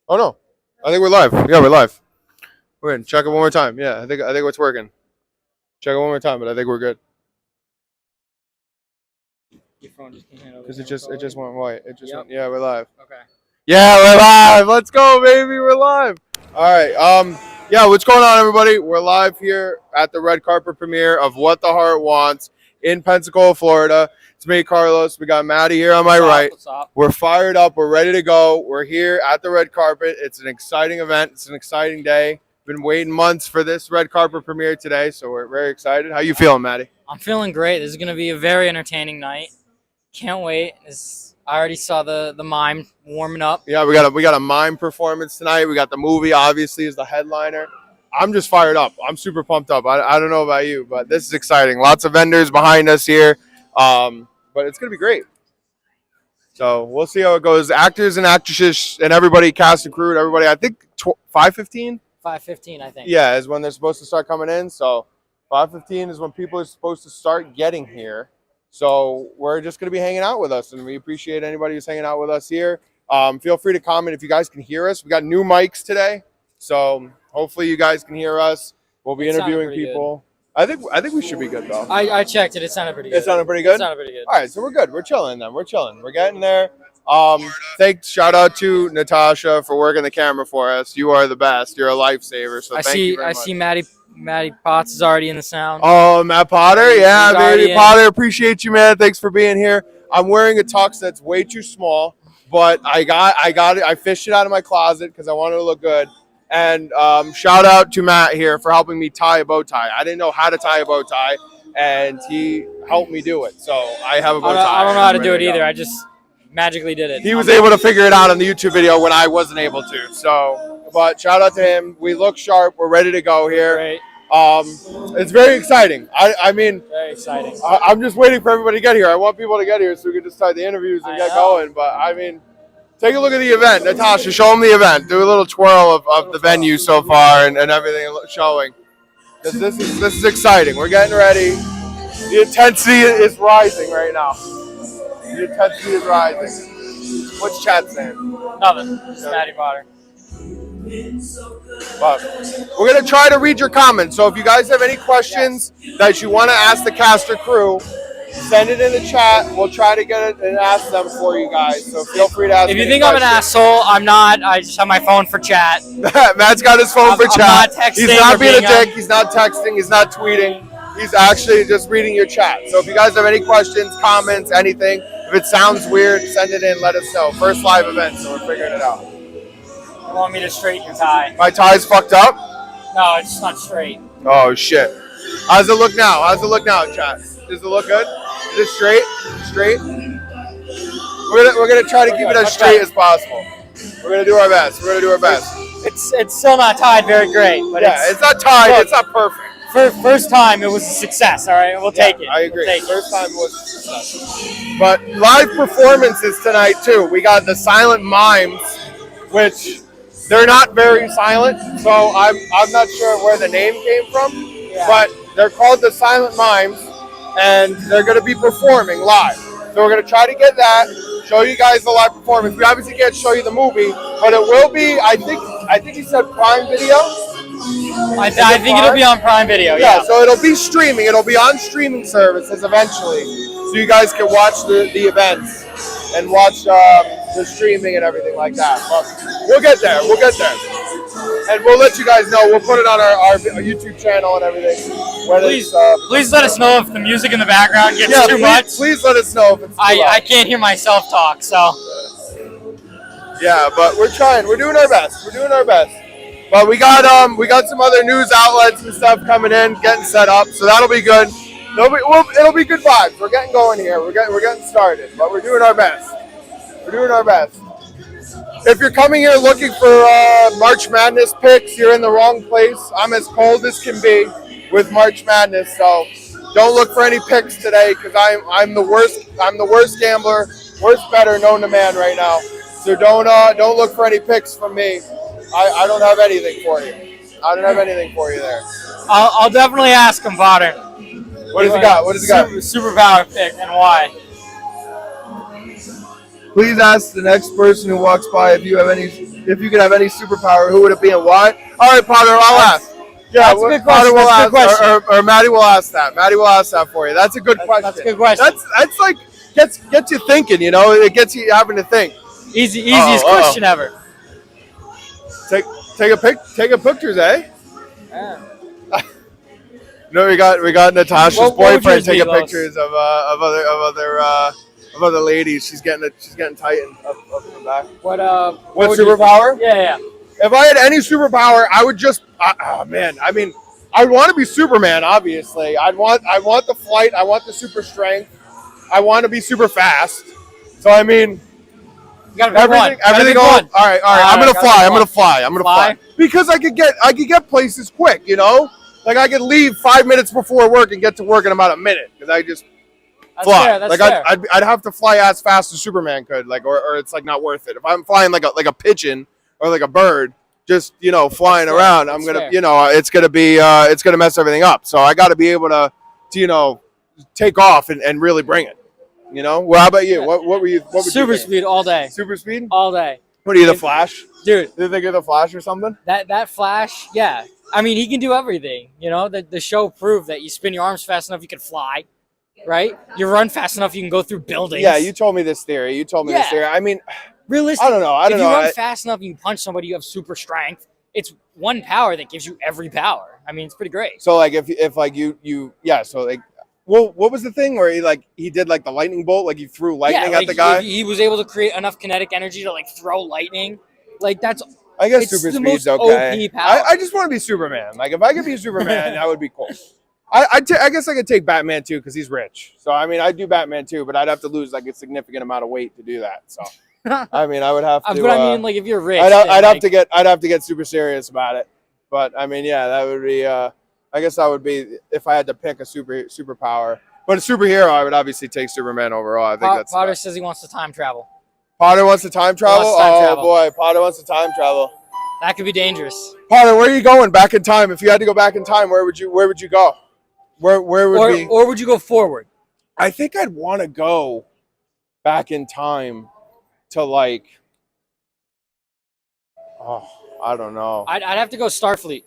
Oh no, I think we're live. Yeah, we're live. We're in. Check it one more time. Yeah, I think it's working. Check it one more time, but I think we're good. Your phone just can't handle Because it just went white. It just went. Yeah, we're live. Okay. Yeah, we're live. Let's go, baby. We're live. All right. Yeah, what's going on, everybody? We're live here at the red carpet premiere of What the Heart Wants in Pensacola, Florida. It's me, Carlos. We got Maddie here on my right. What's up? We're fired up. We're ready to go. We're here at the red carpet. It's an exciting event. It's an exciting day. Been waiting months for this red carpet premiere today, so we're very excited. How you feeling, Maddie? I'm feeling great. This is going to be a very entertaining night. Can't wait. I already saw the mime warming up. Yeah, we got a mime performance tonight. We got the movie, obviously, as the headliner. I'm just fired up. I'm super pumped up. I don't know about you, but this is exciting. Lots of vendors behind us here, but it's going to be great. So we'll see how it goes. Actors and actresses and everybody, cast and crew, and everybody, I think 5:15? 5:15, I think. Yeah, is when they're supposed to start coming in. So 5:15 is when people are supposed to start getting here. So we're just going to be hanging out with us, and we appreciate anybody who's hanging out with us here. Feel free to comment if you guys can hear us. We got new mics today, so hopefully you guys can hear us. We'll be interviewing people. Good. I think we should be good, though. I checked it. It sounded pretty good. It sounded pretty good? It sounded pretty good. All right, so we're good. We're chilling then. We're chilling. We're getting there. Shout out to Natasha for working the camera for us. You are the best. You're a lifesaver. So thank you very much. I see Maddie Potts is already in the sound. Oh, Matt Potter. Yeah, baby Potter. Appreciate you, man. Thanks for being here. I'm wearing a tux that's way too small, but I got it. I fished it out of my closet because I wanted to look good. And shout out to Matt here for helping me tie a bow tie. I didn't know how to tie a bow tie, and he helped me do it. So I have a bow tie. I don't know how to do it either. I just magically did it. He was able to figure it out on the YouTube video when I wasn't able to. So, but shout out to him. We look sharp. We're ready to go here. Great. It's very exciting. I mean, very exciting. I'm just waiting for everybody to get here. I want people to get here so we can just start the interviews and get going. But I mean, take a look at the event. Natasha, show them the event. Do a little twirl of the venue so far and everything showing. This is exciting. We're getting ready. The intensity is rising right now. The intensity is rising. What's chat saying? Nothing. It's Maddie Potter. But we're going to try to read your comments. So if you guys have any questions that you want to ask the cast or crew, send it in the chat. We'll try to get it and ask them for you guys. So feel free to ask. If you think I'm an asshole, I'm not. I just have my phone for chat. Matt's got his phone for chat. I'm not texting. He's not being a dick. He's not texting. He's not tweeting. He's actually just reading your chat. So if you guys have any questions, comments, anything, if it sounds weird, send it in. Let us know. First live event, so we're figuring it out. You want me to straighten your tie? My tie's fucked up? No, it's not straight. Oh, shit. How's it look now? Chat? Does it look good? Is it straight? Straight? We're gonna try to keep it as straight as possible. We're gonna do our best. It's still not tied very great, but it's not tied. Look, it's not perfect. First time it was a success. All right, we'll take it. I agree. First time was a success. But live performances tonight too. We got the silent mimes, which they're not very silent, so I'm not sure where the name came from, but they're called the silent mimes. And they're going to be performing live. So we're going to try to get that, show you guys the live performance. We obviously can't show you the movie, but it will be, I think he said Prime Video. I think it'll be on Prime Video, yeah. So it'll be streaming. It'll be on streaming services eventually. So you guys can watch the events and watch the streaming and everything like that. But we'll get there. And we'll let you guys know. We'll put it on our YouTube channel and everything. Please let us know if the music in the background gets too much. Please let us know if it's too loud. I can't hear myself talk, so. Yeah, but we're trying. We're doing our best. But we got some other news outlets and stuff coming in, getting set up, so that'll be good. It'll be good vibes. We're getting going here. We're getting started, but we're doing our best. If you're coming here looking for March Madness picks, you're in the wrong place. I'm as cold as can be with March Madness, so don't look for any picks today because I'm the worst gambler, worst bettor known to man right now. So don't look for any picks from me. I don't have anything for you. There. I'll definitely ask him, Potter. What does he got? Superpower pick and why? Please ask the next person who walks by if you could have any superpower, who would it be and why? All right, Potter, I'll ask. Yeah, That's a good Potter question. will That's a good ask, question. or Maddie will ask that. Maddie will ask that for you. That's a good question. That's a good question. That's like gets you thinking. You know, it gets you having to think. Easiest question ever. Take a pictures, eh? Yeah. No, we got Natasha's What would boyfriend yours be, taking Los? pictures of other ladies. She's getting tightened up in the back. What What superpower? Yeah. If I had any superpower, I would just man. I mean, I'd want to be Superman. Obviously, I want the flight. I want the super strength. I want to be super fast. So I mean, You gotta pick one. everything. Gotta pick one. All right. I'm gonna fly. I'm gonna Fly? fly because I could get places quick. You know, like I could leave 5 minutes before work and get to work in about a minute because I just fly. Fair, that's like fair. I'd have to fly as fast as Superman could. Like or it's like not worth it. If I'm flying like a pigeon or like a bird, just flying around, I'm gonna it's gonna mess everything up. So I got to be able to take off and really bring it. Well, how about you? What would you Super think? speed all day. Super speed? All day. What are you, the Flash? Dude, Do you think you're the Flash or something? that Flash, yeah. I mean, he can do everything. The show proved that you spin your arms fast enough, you can fly, right? You run fast enough, you can go through buildings. Yeah, you told me this theory. I mean, realistically, I don't know. If you run fast enough, you can punch somebody. You have super strength. It's one power that gives you every power. I mean, it's pretty great. So like if like you so like. Well, what was the thing where he did like the lightning bolt, like he threw lightning at the guy? He was able to create enough kinetic energy to like throw lightning. Like that's. I guess it's super the speed's most okay. OP power. I just want to be Superman. Like if I could be Superman, that would be cool. I guess I could take Batman too because he's rich. So I mean, I'd do Batman too, but I'd have to lose like a significant amount of weight to do that. So I mean, I would have to. But I mean, like if you're rich, I'd have to get super serious about it. But I mean, yeah, that would be. I guess that would be if I had to pick a superpower. But a superhero, I would obviously take Superman overall. I think that's. Potter says he wants to time travel. Potter wants to time travel. Travel. Boy, Potter wants to time travel. That could be dangerous. Potter, where are you going back in time? If you had to go back in time, where would you go? Where would be? Or would you go forward? I think I'd want to go back in time to like. Oh, I don't know. I'd have to go Starfleet.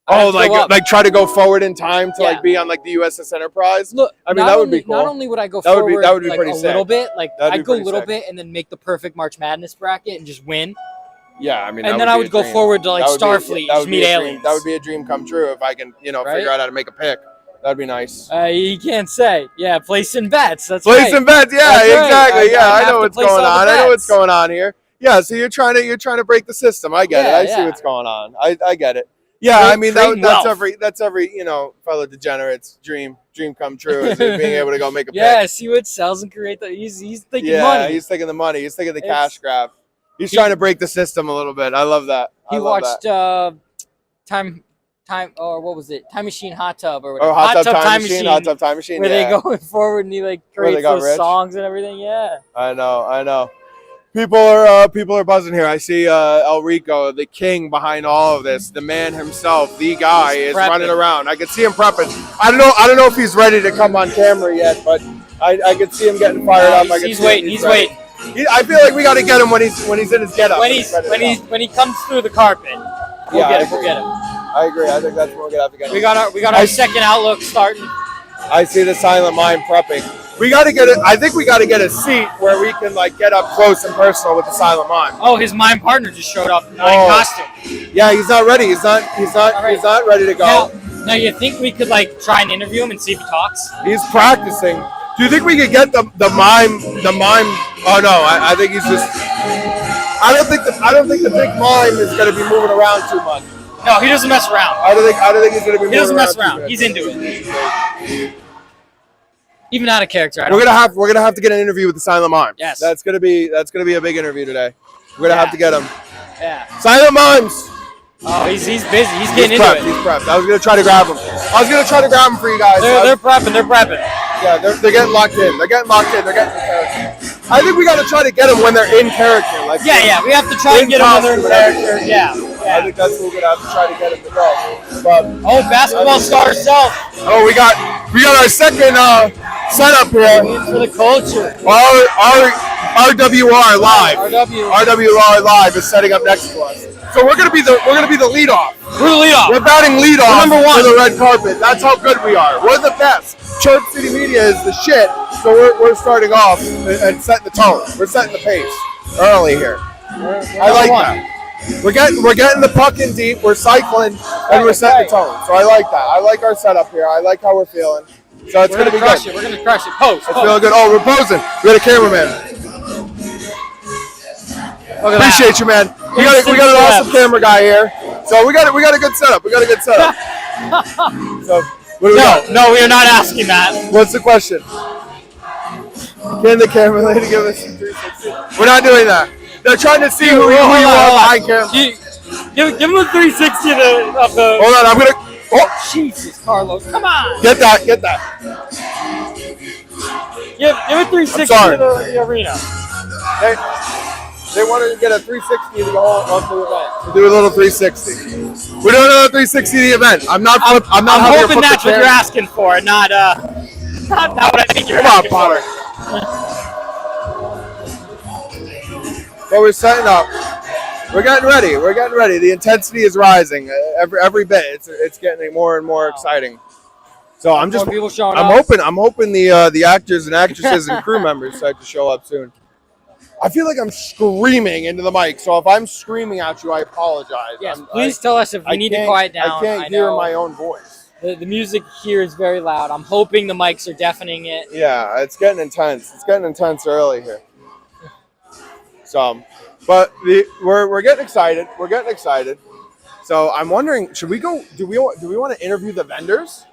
Like try to go forward in time to like be on like the USS Enterprise. Look, I mean that would be cool. Not only would I go forward, that would be like, pretty a sick. little bit, like I'd go a little sick. bit and then make the perfect March Madness bracket and just win. Yeah, I mean, and then I would go forward to like Starfleet, just meet aliens. That would be a dream come true if I can, figure out how to make a pick. That'd be nice. You can't say, yeah, placing bets. That's placing bets. Yeah, That's exactly. Right. Yeah, I know what's going on. I know what's going on here. Yeah, so you're trying to break the system. I get it. I see what's going on. I get it. Yeah, I mean that's every fellow degenerate's dream come true is being able to go make a pick. Yeah, see what sells and create the. He's thinking money. Yeah, he's thinking the money. He's thinking the cash grab. He's trying to break the system a little bit. I love that. He watched Time or what was it? Time Machine Hot Tub or whatever. Oh, Hot Tub Time Machine. Hot Tub Time Machine. Where they go forward and he like creates those songs and everything. Yeah. I know. People are buzzing here. I see El Rico, the king behind all of this, the man himself, the guy is running around. I can see him prepping. I don't know if he's ready to come on camera yet, but I can see him getting fired up. He's waiting. I feel like we got to get him when he's in his getup. When he comes through the carpet. We'll get him. I agree. I think that's what we're gonna have to get him. We got our second outlook starting. I see the silent mime prepping. We got to get it. I think we got to get a seat where we can like get up close and personal with the silent mime. Oh, his mime partner just showed up in costume. Yeah, he's not ready. He's not ready to go. Now you think we could like try and interview him and see if he talks? He's practicing. Do you think we could get the mime? Oh no, I think he's just. I don't think the big mime is going to be moving around too much. No, he doesn't mess around. I don't think he's going to be. He doesn't mess around. He's into it. Even out of character. We're gonna have to get an interview with the silent mime. Yes. That's gonna be a big interview today. We're gonna have to get him. Yeah. Silent mimes. Oh, he's busy. He's getting into it. He's prepped. I was gonna try to grab him for you guys. They're prepping. Yeah, they're getting locked in. They're getting in character. I think we gotta try to get them when they're in character. Like we have to try and get them when they're in character. Yeah. I think that's what we're gonna have to try to get them to go. But basketball star self. Oh, we got our second setup here. For the culture. RWR Live. RW. RWR Live is setting up next to us. So we're gonna be the lead off. We're the lead off. We're batting lead We're off number one. for the red carpet. That's how good we are. We're the best. Chirp City Media is the shit. So we're starting off and setting the tone. We're setting the pace early here. I like that. We're getting the puck in deep. We're cycling and we're setting the tone. So I like that. I like our setup here. I like how we're feeling. So it's gonna be good. We're gonna crush it. Post. It's feeling good. Oh, we're posing. We got a cameraman. Appreciate you, man. We got an awesome camera guy here. So we got a good setup. So what do we got? No, we are not asking that. What's the question? Can the camera lady give us some 360? We're not doing that. They're trying to see who you are behind camera. Give him a 360 of the. Hold on, I'm gonna. Oh, Jesus, Carlos, come on. get that. Give a 360 sorry. to the arena. They wanted to get a 360 to go on the event. To do a little 360. We're doing a 360 the event. I'm hoping that's what you're asking for, not what I think you're asking for. But we're setting up. We're getting ready. The intensity is rising every bit. It's getting more and more exciting. So I'm hoping the actors and actresses and crew members start to show up soon. I feel like I'm screaming into the mic, so if I'm screaming at you, I apologize. Yes, please tell us if we need to quiet down. I can't hear my own voice. The music here is very loud. I'm hoping the mics are deafening it. Yeah, it's getting intense. It's getting intense early here. So, but we're getting excited. So I'm wondering, should we go? Do we want to interview the vendors?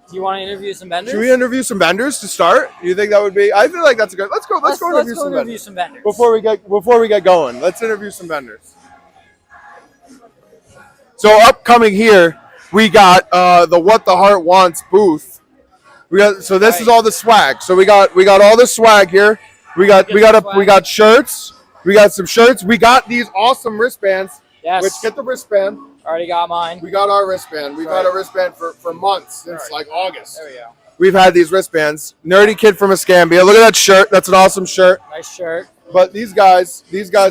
Do you want to interview some vendors? Should we interview some vendors to start? Do you think that would be? I feel like that's a good. Let's go interview some vendors. Before we get going, let's interview some vendors. So upcoming here, we got the What the Heart Wants booth. This is all the swag. So we got all the swag here. We got shirts. We got some shirts. We got these awesome wristbands. Yes. Which get the wristband. Already got mine. We got our wristband. We've had a wristband for months, since like August. There we go. We've had these wristbands. Nerdy kid from Escambia. Look at that shirt. That's an awesome shirt. Nice shirt. But these guys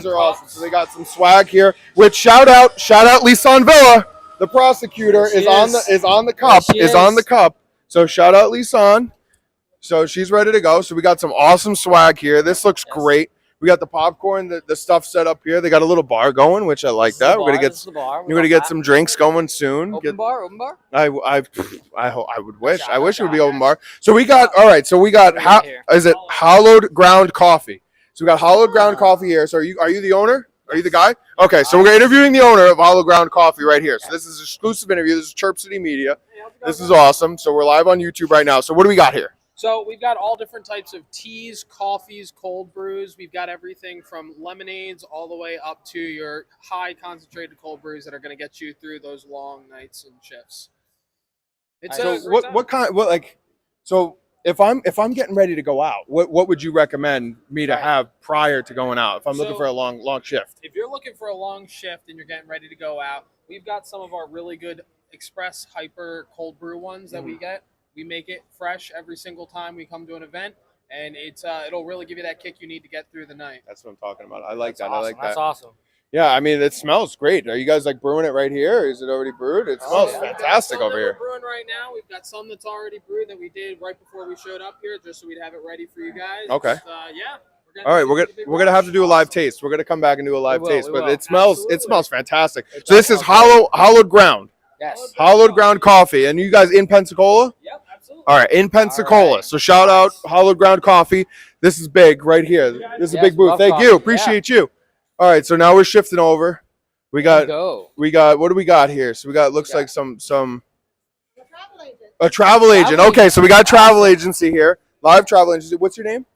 are awesome. So they got some swag here. Which shout out Lisan Villa, the prosecutor is on the cup. So shout out Lisan. So she's ready to go. So we got some awesome swag here. This looks great. We got the popcorn, the stuff set up here. They got a little bar going, which I like that. We're gonna get some drinks going soon. Open bar. I would wish. I wish it would be open bar. So we got Hollowed Ground Coffee. So we got Hollowed Ground Coffee here. So are you the owner? Are you the guy? Okay, so we're interviewing the owner of Hollowed Ground Coffee right here. So this is an exclusive interview. This is Chirp City Media. This is awesome. So we're live on YouTube right now. So what do we got here? So we've got all different types of teas, coffees, cold brews. We've got everything from lemonades all the way up to your high concentrated cold brews that are going to get you through those long nights and shifts. So if I'm getting ready to go out, what would you recommend me to have prior to going out if I'm looking for a long shift? If you're looking for a long shift and you're getting ready to go out, we've got some of our really good express hyper cold brew ones that we get. We make it fresh every single time we come to an event, and it'll really give you that kick you need to get through the night. That's what I'm talking about. I like that. Awesome. I like that. That's awesome. Yeah, I mean, it smells great. Are you guys like brewing it right here? Or is it already brewed? It smells fantastic over here. We're brewing right now. We've got some that's already brewed that we did right before we showed up here, just so we'd have it ready for you guys. Okay. Yeah. All right, we're gonna have to do a live taste. We're gonna come back and do a live taste, but it smells fantastic. So this is Hollowed Ground. Yes. Hollowed Ground Coffee, and you guys in Pensacola? Yep. Absolutely. All right, in Pensacola. Right. So shout out Hollowed Ground Coffee. This is big right here. This is a big booth. Thank you. Appreciate you. All right, so now we're shifting over. We got what do we got here? So we got looks like some a travel agent. Okay, so we got travel agency here. Live travel agency. What's your name?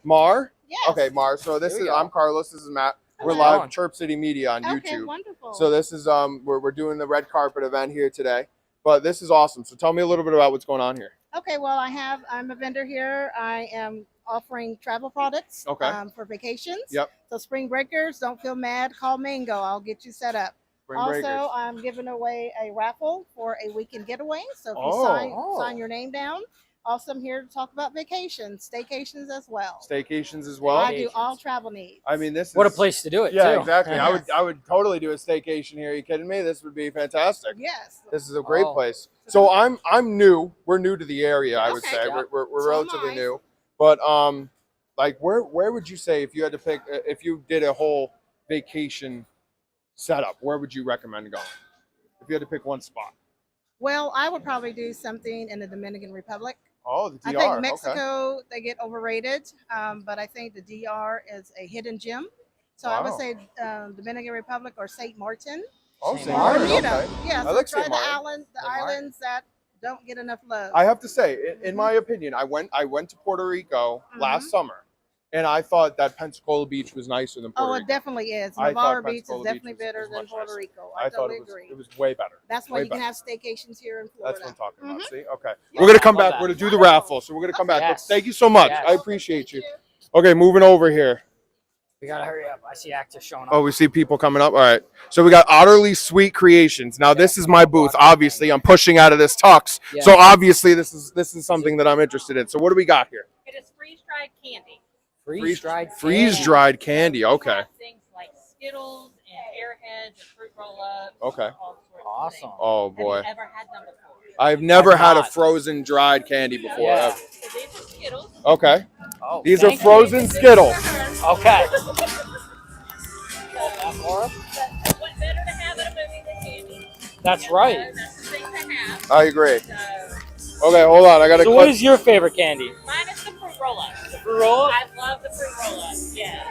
Mar? Yes. Okay, Mar. So I'm Carlos. This is Matt. We're live Chirp City Media on YouTube. Okay, wonderful. So this is we're doing the red carpet event here today. But this is awesome. So tell me a little bit about what's going on here. Okay, well, I'm a vendor here. I am offering travel products for vacations. Yep. So spring breakers, don't feel mad. Call Mango. I'll get you set up. Also, I'm giving away a raffle for a weekend getaway. So if you sign your name down, Also, I'm here to talk about vacations, staycations as well. Staycations as well. I do all travel needs. I mean, this What a is, place to do it, yeah, too. exactly. I would totally do a staycation here. Are you kidding me? This would be fantastic. Yes. This is a great Oh. place. So I'm new. We're new to the area, I would Okay. say. Yeah. We're So am relatively I. new. But like where would you say if you had to pick if you did a whole vacation setup, where would you recommend going? If you had to pick one spot. Well, I would probably do something in the Dominican Republic. Oh, the I DR. think Okay. Mexico, they get overrated, but I think the DR is a hidden gem. So I would Wow. say Dominican Republic or Saint Martin. Oh, Saint St. Martin, Martin. Bermuda. Okay. Yeah, I so like try St. the Martin. islands that don't get enough love. I have to say, in my opinion, I went to Puerto Rico last summer, and I thought that Pensacola Beach was nicer than Puerto Oh, Rico. it definitely is. I thought Navarre Beach is Pensacola definitely Beach was better than much Puerto nicer. Rico. I I thought totally it agree. was way better. That's why way you can better. have staycations here in Florida. That's what I'm talking about. See, okay, Yeah. we're gonna come Love back. that. We're gonna do the raffle, so we're gonna come back. Yes. But thank you so much. Yes. I appreciate you. Okay, moving over here. We gotta hurry up. I see actors showing up. Oh, we see people coming up. All right. So we got Utterly Sweet Creations. Now this is my booth. Obviously, I'm pushing out of this tux. Yeah. So obviously, this is something that I'm interested in. So what do we got here? It is freeze-dried candy. Freeze-dried. Freeze-dried candy. Okay. We have things like Skittles and Airheads and fruit roll-ups. Okay. All sorts of Awesome. things. Oh Have boy. you ever had them before? I've never I've had a not. frozen dried candy before. Yeah. ever. So these are Skittles. Okay. Oh, These are thank you. frozen Skittles. Okay. But what better to have at a movie than candy? That's right. That's the thing to have. I agree. So Okay, hold on. I gotta. So what is your favorite candy? mine is the fruit roll-ups. Fruit roll-up? I love the fruit roll-ups. Yeah.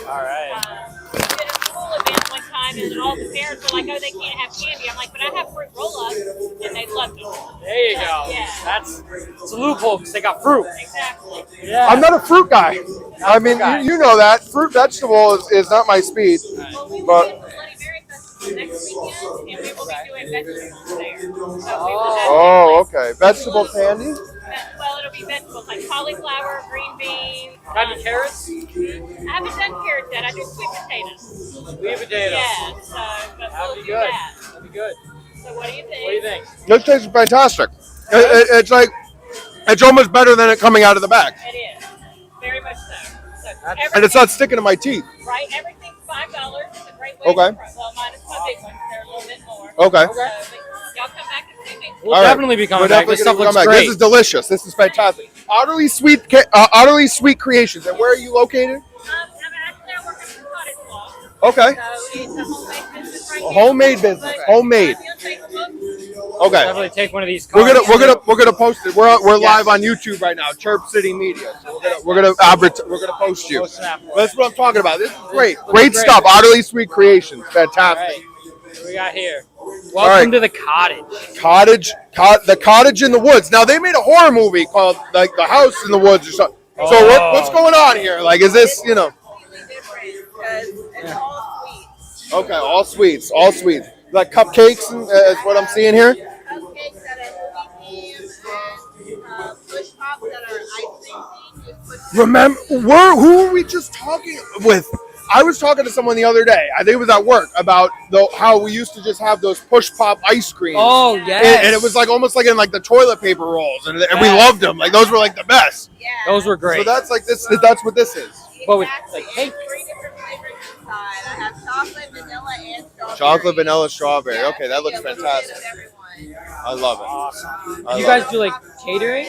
All right. We did a school event one time, and all the parents were like, "Oh, they can't have candy." I'm like, "But I have fruit roll-ups," and they loved them. There you go. Yeah. That's it's a loophole because they got fruit. Exactly. Yeah. I'm not a fruit guy. I mean, guy. you know that fruit vegetable is not my speed. Well, we will But- be at the Bloody Mary Festival next weekend, and we will be doing vegetables there. So we will have Oh, okay. Vegetable candy. Well, it'll be vegetables like cauliflower, green beans. Got any carrots? I haven't done carrots yet. I do sweet potatoes. Sweet potatoes. Yeah, so but That'd we'll be do good. that. That'd be good. So what do you think? What do you think? This tastes fantastic. It's like it's almost better than it coming out of the bag, It is very much so. and it's not sticking to my teeth. right. Everything's $5. It's a great way. Okay. To well, minus my big ones. They're a little bit more. Okay. So, y'all come back and see me. We'll All right. definitely be coming We're back. definitely This stuff gonna looks come back. great. This is delicious. This is fantastic. Utterly sweet creations. And where are you located? I'm actually I work at the cottage block. Okay. So it's a homemade business right A here. homemade business. But Homemade. if you'll take a look, Okay. Definitely take one of these. We're cards. gonna post it. We're Yes. live on YouTube right now. Chirp City Media. So we're gonna post you. Post an app for That's what I'm talking about. This is great. Looks Great great. stuff. Utterly Sweet Creations. All Fantastic. right. What we got here? right. Welcome to the cottage. The Cottage in the Woods. Now they made a horror movie called like The House in the Woods or something. So Oh. what's going on here? Like, is this completely different because it's all sweet. Okay, all sweets. Like cupcakes and is what I'm seeing here. Cupcakes that are movie themed and push pops that are ice cream themed. Just push Remember, who were we just talking with? I was talking to someone the other day. I think it was at work about how we used to just have those push pop ice creams. Oh And, yes. and it was like almost like in like the toilet paper rolls, and we Yes. loved them. Like those were like the best. Yeah. Those were great. So that's like this. That's what this is. But with, Exactly. like, cake. And 3 different flavors inside. I have chocolate, vanilla, and strawberry. Chocolate, vanilla, strawberry. Yeah, Okay, that so looks you get a little bit fantastic. of everyone. I love it. Awesome. I You love guys do like catering?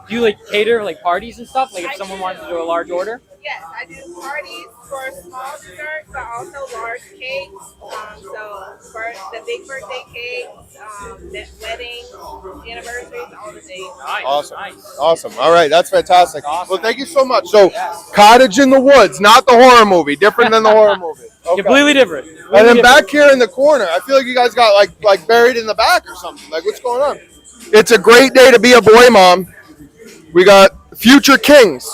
Do you like cater like parties and stuff? Like if I someone do. wanted to do a large order? Yes, I do parties for small desserts, but also large cakes. So for the big birthday cakes, weddings, anniversaries, all the things. Nice. Awesome. Nice. Awesome. All right, that's fantastic. Awesome. Well, thank you so much. So, Yes. Cottage in the Woods, not the horror movie, different than the horror movie. Okay. Completely different. And then Completely back here in the corner, I feel like you guys got like buried in the back or something. Like, what's going on? It's a great day to be a boy mom. We got Future Kings.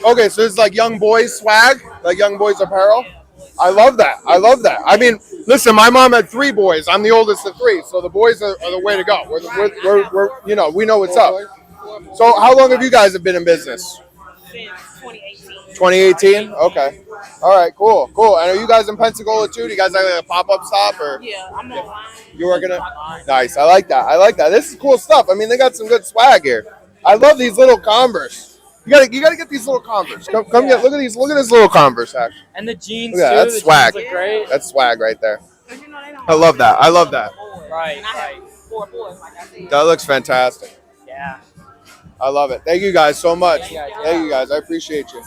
Okay, so it's like young boys swag, like young boys apparel. I love that. I mean, listen, my mom had 3 boys. I'm the oldest of 3, so the boys are the way to go. We're we know what's up. So how long have you guys been in business? Since 2018. 2018? Okay. All right, cool. And are you guys in Pensacola too? Do you guys have like a pop-up stop or Yeah, I'm online. you working it? Nice. I like that. This is cool stuff. I mean, they got some good swag here. I love these little Converse. You gotta get these little Converse. Come get. Look at these. Look at this little Converse action. And the jeans Look at too. that. That's The swag. jeans look great. That's swag right there. I love that. I love that. Right. That looks fantastic. Yeah. I love it. Thank you guys so much. Yeah. Thank you guys. I appreciate you.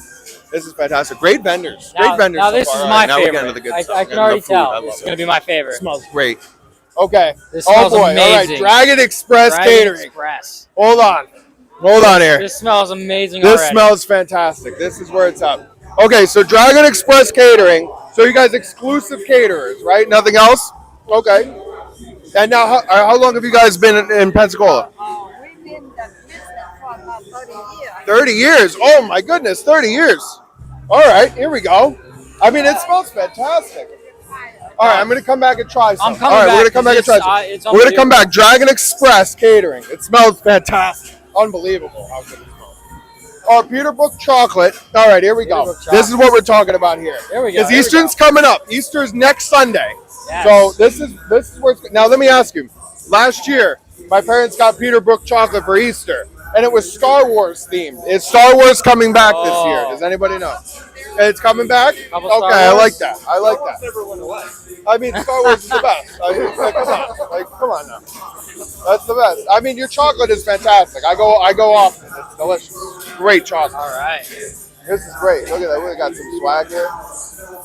This is fantastic. Great vendors. Great vendors. Now so this far. is All my right, now we get favorite. into the good I stuff. can already The food. I tell. love This is it. going to be my favorite. Smells great. Okay. This Oh smells boy. amazing. All right. Dragon Express Dragon Catering. Express. Hold on. Hold on here. This smells amazing This already. smells fantastic. This is where it's up. Okay, so Dragon Express Catering. So you guys exclusive caterers, right? Nothing else? Okay. And now, how long have you guys been in Pensacola? We've been in the business for about 30 years. 30 years. Oh my goodness, 30 years. All right, here we go. I mean, it smells fantastic. All right, I'm going to come back and try some. I'm coming All right, back. we're going to come back and try It's some. We're going to come unbelievable. back. Dragon Express Catering. It smells fantastic. Unbelievable how good it smells. Oh, Peterbrook chocolate. All right, here we go. Peterbrook This is what we're talking about here. Here we go. Because here we Easter's go. coming up. Easter's next Sunday. Yes. So this is where it's, now let me ask you. Last year, my parents got Peterbrook chocolate for Easter, and it was Star Wars themed. Is Star Wars coming back this year? Does anybody know? It's coming back? Okay, Couple Star I like Wars? that. I like that. Never went away. I mean, Star Wars is the best. I mean, come on now. That's the best. I mean, your chocolate is fantastic. I go often. It's delicious. Great chocolate. All right. This is great. Look at that. We got some swag here.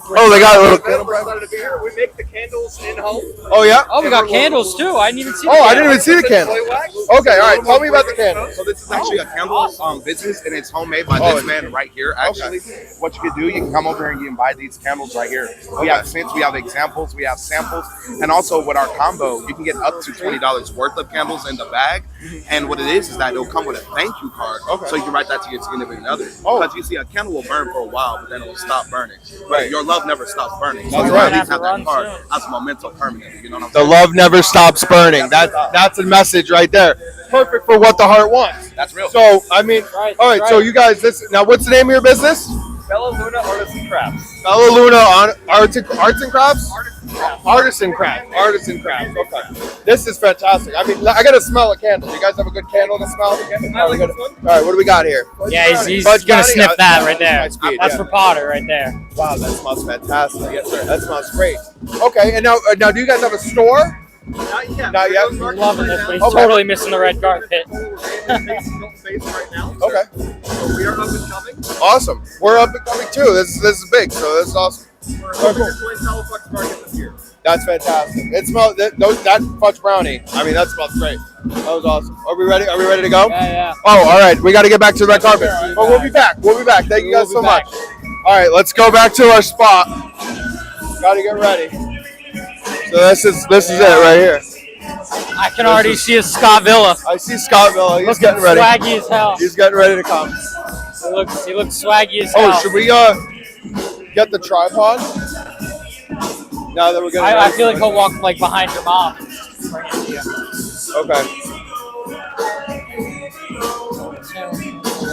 Oh, they got a little candle. We're excited to be here. We make the candles in home. Oh yeah. Oh, we got candles too. I didn't even see. Oh, I didn't even see the candle. Okay, all right. Tell me about the candle. So this is actually a candle business, and it's homemade by this man right here. Actually, what you can do, you can come over here and you can buy these candles right here. We have scents, we have examples, we have samples, and also with our combo, you can get up to $20 worth of candles in the bag. And what it is that it'll come with a thank you card, so you can write that to your significant other. Because you see, a candle will burn for a while, but then it will stop burning. Right. Your love never stops burning. So That's you right. at least have that Run card soon. as a memento permanently. You know what I'm The saying? love never stops burning. That's a message right there. Perfect for what the heart wants. That's real. So I mean, Right, all right. So right. you guys, now what's the name of your business? Bella Luna Artists and Crafts. Bella Luna on Arts and Crafts. Artisan Crafts. Okay. This is fantastic. I mean, I gotta smell a candle. You guys have a good candle to smell? All right. What do we got here? Yeah, he's Fudge gonna brownie? sniff that right there. High speed, That's yeah. for Potter right there. Wow, that smells fantastic. Yes, sir. That smells great. Okay, and now do you guys have a store? Not yet. Not yet. He's loving this, but he's Okay. totally missing the red carpet. Face right now. Okay. So we are up and coming. Awesome. We're up and coming too. This is big, so this is awesome. We're hoping to join Halifax Market this year. That's fantastic. It smells that fudge brownie. I mean, that smells great. That was awesome. Are we ready? Are we ready to go? Yeah. Oh, all right. We got to get back to the red carpet. But we'll be back. We'll be back. Thank you guys We'll so be much. back. All right, let's go back to our spot. Got to get ready. So this is it right here. I can already see a Scott Villa. I see Scott Villa. He's Looking getting ready. swaggy as hell. He's getting ready to come. He looks swaggy as hell. Oh, should we get the tripod? Now that we're gonna. I feel like he'll walk like behind your mom. And bring it to you. Okay.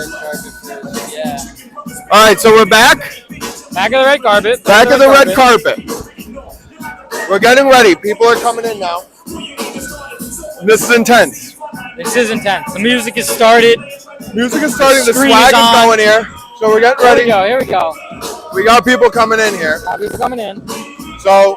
Yeah. All right, so we're back. Back of the red carpet. Back of the red carpet. We're getting ready. People are coming in now. This is intense. This is intense. The music has started. Music is starting. The Screen swag is is on. going here. So we're getting ready. Here we go. We got people coming in here. People coming in. So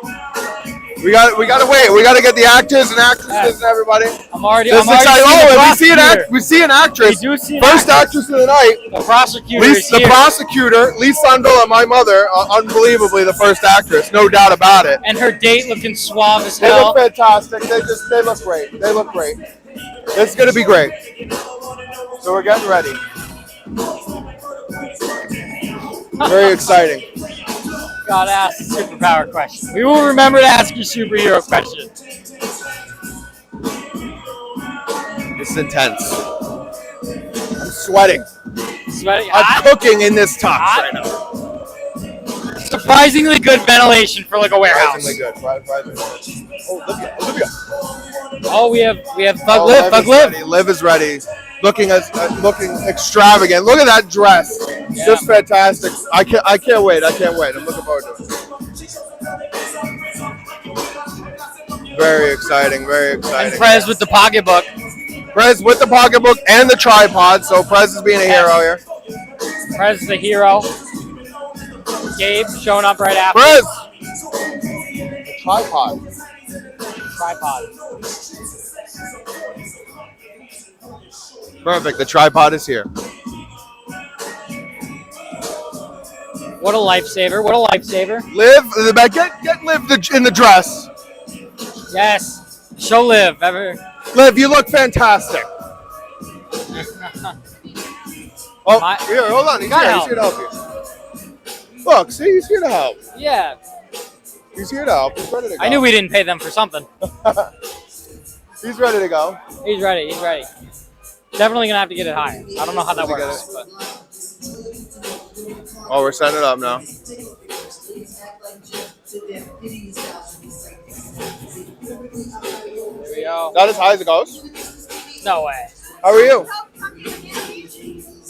we got to wait. We got to get the actors and actresses and everybody. I'm already. This I'm is already exciting. seeing the Oh, prosecutor. we see an actress. We do see an First actress. actress of the night. The prosecutor is The here. prosecutor, Lisa Andola, my mother, unbelievably the first actress, no doubt about it. And her date looking suave as They hell. look fantastic. They look great. They look great. It's gonna be great. So we're getting ready. Very exciting. Gotta ask the superpower question. We will remember to ask your superhero question. It's intense. I'm sweating. Sweating. I'm Hot? cooking in this tux Hot? right now. Surprisingly good ventilation for like a warehouse. Surprisingly good. Surprisingly good. Oh, Olivia. Oh, we have Thug Oh, Liv. Thug is Liv. ready. Liv is ready. Looking extravagant. Look at that dress. Just fantastic. I can't wait. I'm looking forward to it. Very exciting. Very exciting. And Prez with the pocketbook. Prez with the pocketbook and the tripod, so Prez is being a hero here. Prez is the hero. Gabe showing up right after. Prez! Tripod. Perfect, the tripod is here. What a lifesaver. What a lifesaver. Liv, get Liv in the dress. Yes. Show Liv. Liv, you look fantastic. Oh, here, hold on. He's here. He's here to help you. Look, see, he's here to help. Yeah. He's here to help. He's ready to go. I knew we didn't pay them for something. He's ready to go. He's ready. He's ready. Definitely gonna have to get it higher. I don't know how that works. But. Oh, we're setting it up now. Here we go. Not as high as it goes. No way. How are you?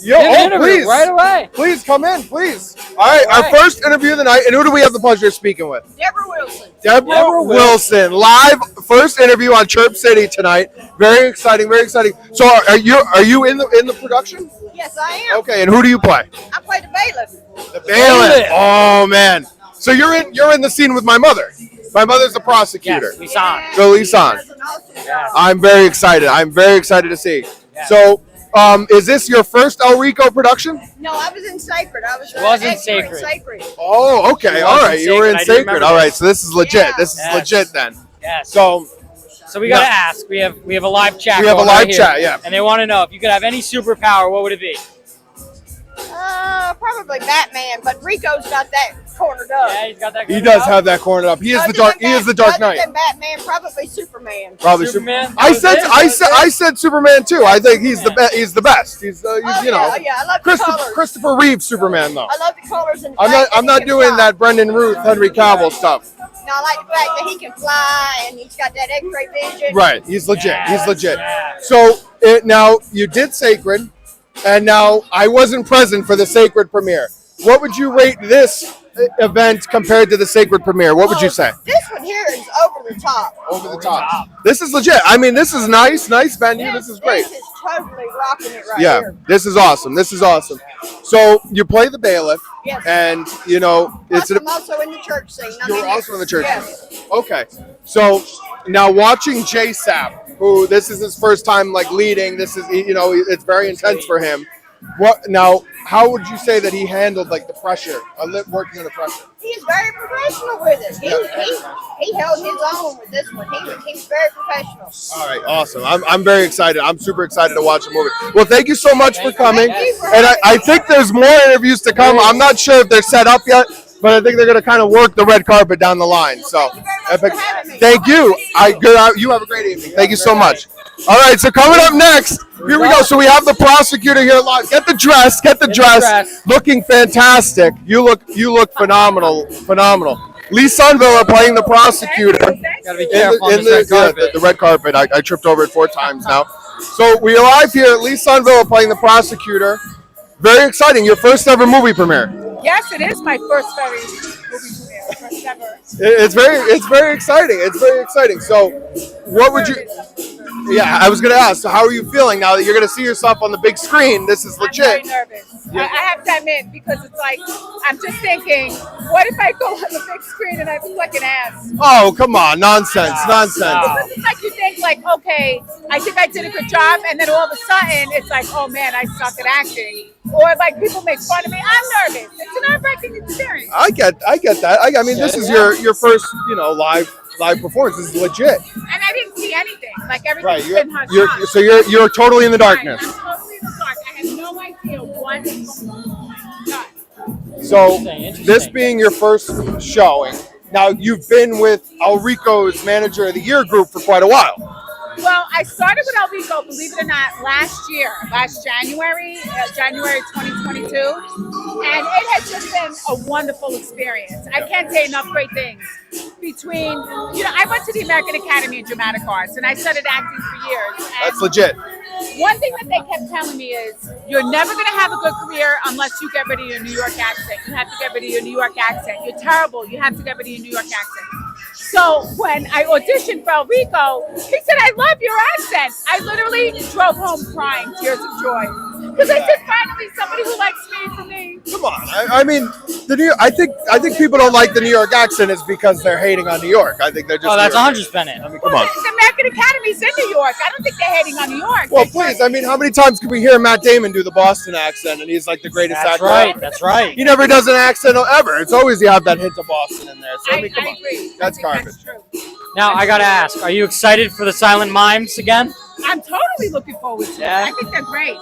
Yo, please. Right away. Please come in, please. All right, our first interview of the night. And who do we have the pleasure of speaking with? Deborah Wilson. Deborah Wilson, live first interview on Chirp City tonight. Very exciting, very exciting. So, are you in the production? Yes, I am. Okay, and who do you play? I play the bailiff. The bailiff. Oh man. So you're in the scene with my mother. My mother's the prosecutor. Yes, Lisanne. So Lisanne. Yes. I'm very excited. I'm very excited to see. Yes. So, is this your first El Rico production? No, I was in Sacred. I was Wasn't Sacred. Sacred. Oh, okay. All right. You were in Sacred. All right. So this is legit. Yeah. This is legit then. Yes. So we gotta ask. We have a live chat. We have a going live right here, chat, yeah. And they want to know if you could have any superpower, what would it be? Probably Batman, but Rico's got that cornered up. Yeah, he's got that. he does have that cornered up. He is the dark. He is the Dark Knight. Other than Batman, probably Superman. Probably Superman. I said Superman too. I think he's the best. He's the best. He's you know. Yeah, I love the colors. Christopher Reeve Superman though. I love the colors and the I'm fact that not he can doing fly. that Brendan Ruth, Henry Cavill stuff. No, I like the fact that he can fly and he's got that X-ray vision. Right. He's legit. Yeah, He's legit. yeah. So now you did Sacred, and now I wasn't present for the Sacred premiere. What would you rate this event compared to the Sacred premiere? What would you say? This one here is over the top. Over the top. This is legit. I mean, this is nice venue. This is great. This is totally rocking it right Yeah, here. this is awesome. This is awesome. So you play the bailiff, Yes. and you know Plus, I'm also in the church scene. You're also in the church. Yes. Okay. So now watching J Sap, who this is his first time like leading. This is it's very intense for him. What now? How would you say that he handled like the pressure, working under pressure? He's very professional with it. He held his own with this one. He's very professional. All right, awesome. I'm very excited. I'm super excited to watch the movie. Well, thank you so much for coming. And I think there's more interviews to come. I'm not sure if they're set up yet, but I think they're going to kind of work the red carpet down the line. So, thank you. You have a great evening. Thank you so much. All right, so coming up next, here we go. So we have the prosecutor here live. Get the dress. Looking fantastic. You look phenomenal. Lee Sunville playing the prosecutor. Gotta be careful on this red carpet. The red carpet. I tripped over it 4 times now. So we are live here at Lee Sunville playing the prosecutor. Very exciting. Your first ever movie premiere. Yes, it is my first movie premiere, first ever. It's very exciting. It's very exciting. So, what would you? Yeah, I was going to ask. So, how are you feeling now that you're going to see yourself on the big screen? This is legit. I'm very nervous. I have to admit, because it's like I'm just thinking, what if I go on the big screen and I look like an ass? Oh, come on, nonsense. Because it's like you think, like, okay, I think I did a good job, and then all of a sudden, it's like, oh man, I suck at acting. Or like people make fun of me. I'm nervous. It's a nerve-wracking experience. I get that. I mean, this is your first, live performance. This is legit. And I didn't see anything. Like everything's Right. been hush hush. So you're totally in the darkness. I'm totally in the dark. I have no idea what is going on. So Interesting. this being your first showing, now you've been with El Rico's Manager of the Year group for quite a while. Well, I started with El Rico, believe it or not, last January 2022, and it has just been a wonderful experience. I can't say enough great things. I went to the American Academy of Dramatic Arts, and I studied acting for years. And That's legit. one thing that they kept telling me is, you're never going to have a good career unless you get rid of your New York accent. You have to get rid of your New York accent. You're terrible. You have to get rid of your New York accent. So when I auditioned for El Rico, he said, "I love your accent." I literally drove home crying, tears of joy, because I said, "Finally, somebody who likes me for me." Come on. I mean, I think people don't like the New York accent is because they're hating on New York. I think they're just. Oh, that's New York 100% it. I mean, come on. The American Academy's in New York. I don't think they're hating on New York. Well, please. I mean, how many times can we hear Matt Damon do the Boston accent, and he's like the greatest That's actor right. ever? That's right. He never does an accent ever. It's always you have that hint of Boston in there. So I mean, come I on. agree. That's I think garbage. That's true. Now I gotta ask: are you excited for the Silent Mimes again? I'm totally looking forward to it. Yeah. I think they're great.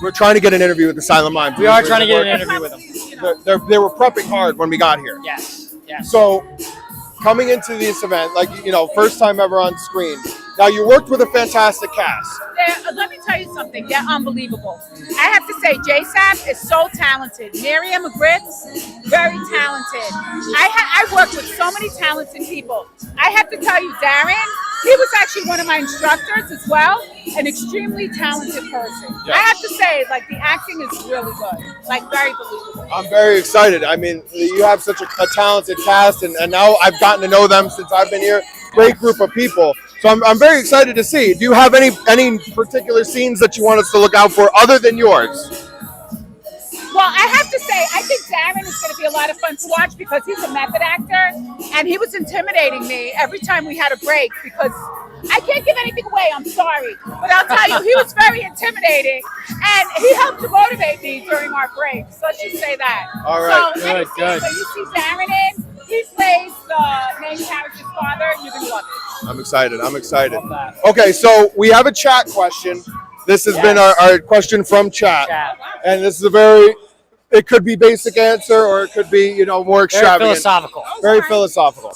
We're trying to get an interview with the Silent Mimes. We are trying to get an interview with them. You know, They were prepping hard when we got here. Yes. Yes. So, coming into this event, like, first time ever on screen. Now, you worked with a fantastic cast. let me tell you something. They're unbelievable. I have to say, JSAP is so talented. Miriam McGriff, very talented. I worked with so many talented people. I have to tell you, Darren, he was actually one of my instructors as well. An extremely talented person. Yeah. I have to say, like, the acting is really good. Like, very believable. I'm very excited. I mean, you have such a talented cast, and now I've gotten to know them since I've been here. Great group of people. So I'm very excited to see. Do you have any particular scenes that you want us to look out for other than yours? Well, I have to say, I think Darren is going to be a lot of fun to watch because he's a method actor, and he was intimidating me every time we had a break because I can't give anything away, I'm sorry. But I'll tell you, he was very intimidating, and he helped to motivate me during our breaks. Let's just say that. All right, so, any good. scene where you see Darren in, he plays the main character's father, you're going to love it. I'm excited. Love that. Okay, so we have a chat question. This has been our question from chat. And this is it could be basic answer or it could be, more Very extravagant. philosophical. Very philosophical.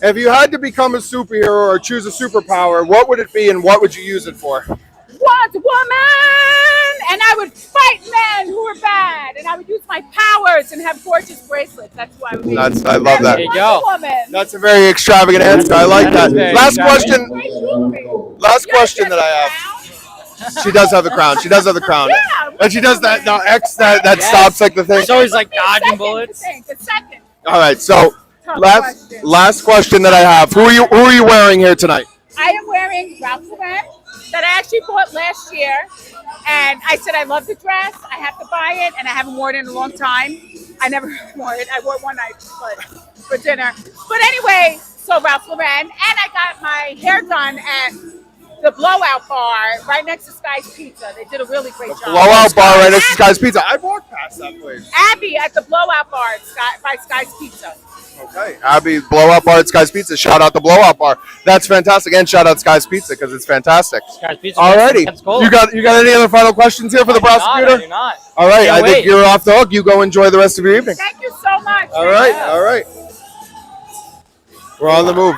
If you had to become a superhero or choose a superpower, what would it be and what would you use it for? Wonder Woman! And I would fight men who were bad, and I would use my powers and have gorgeous bracelets. That's why I would be. I love that. There you go. Wonder Woman. That's a very extravagant answer. I like That that. is very Last extravagant. question. Last question that I have. She does have the crown. She does have the crown. Yeah, And she does that X that Yes. stops like the thing. It's always like dodging bullets. The second. All right, so Tough last question. last question that I have. Who are you wearing here tonight? I am wearing Ralph Lauren that I actually bought last year, and I said I love the dress. I have to buy it, and I haven't worn it in a long time. I never wore it. I wore it one night for dinner. But anyway, so Ralph Lauren, and I got my hair done at the Blowout Bar right next to Sky's Pizza. They did a really great job. Blowout bar right next to Sky's Pizza. I walked past that place. Abby at the Blowout Bar by Sky's Pizza. Okay, Abby, Blowout Bar at Sky's Pizza. Shout out the Blowout Bar. That's fantastic. And shout out Sky's Pizza because it's fantastic. Guys, pizza. Alrighty, Pensacola. you got any other final questions here for the prosecutor? I do not. All right, Can't I think wait. you're off the hook. You go enjoy the rest of your evening. Thank you so much. All right. We're on the move.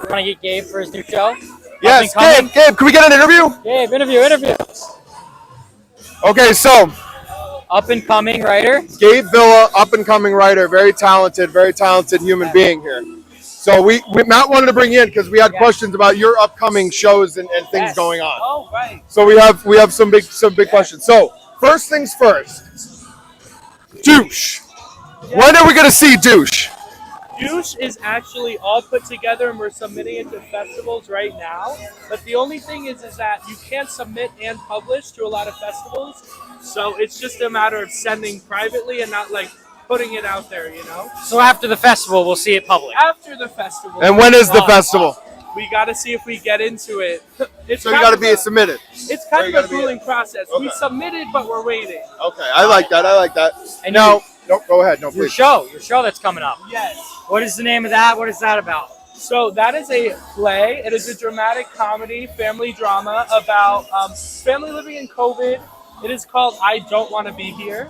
Want to get Gabe for his new show? Yes, Up and coming? Gabe, can we get an interview? Gabe, interview. Okay, so Up and coming writer. Gabe Villa, up and coming writer, very talented human being here. So we Matt wanted to bring you in because we had questions about your upcoming shows and things Yes. going on. Oh, right. So we have some big questions. So first things first, Douche. When are we gonna see Douche? Douche is actually all put together and we're submitting it to festivals right now. But the only thing is that you can't submit and publish to a lot of festivals. So it's just a matter of sending privately and not like putting it out there, So after the festival, we'll see it public. After the festival. And when is the festival? We got to see if we get into it. It's So you kind got to of be submitted. It's Or kind you of gotta a be grueling process. Okay. We submitted, but we're waiting. Okay, I like that. And No, go ahead. No, Your please. show that's coming up. Yes. What is the name of that? What is that about? So that is a play. It is a dramatic comedy, family drama about family living in COVID. It is called I Don't Want to Be Here.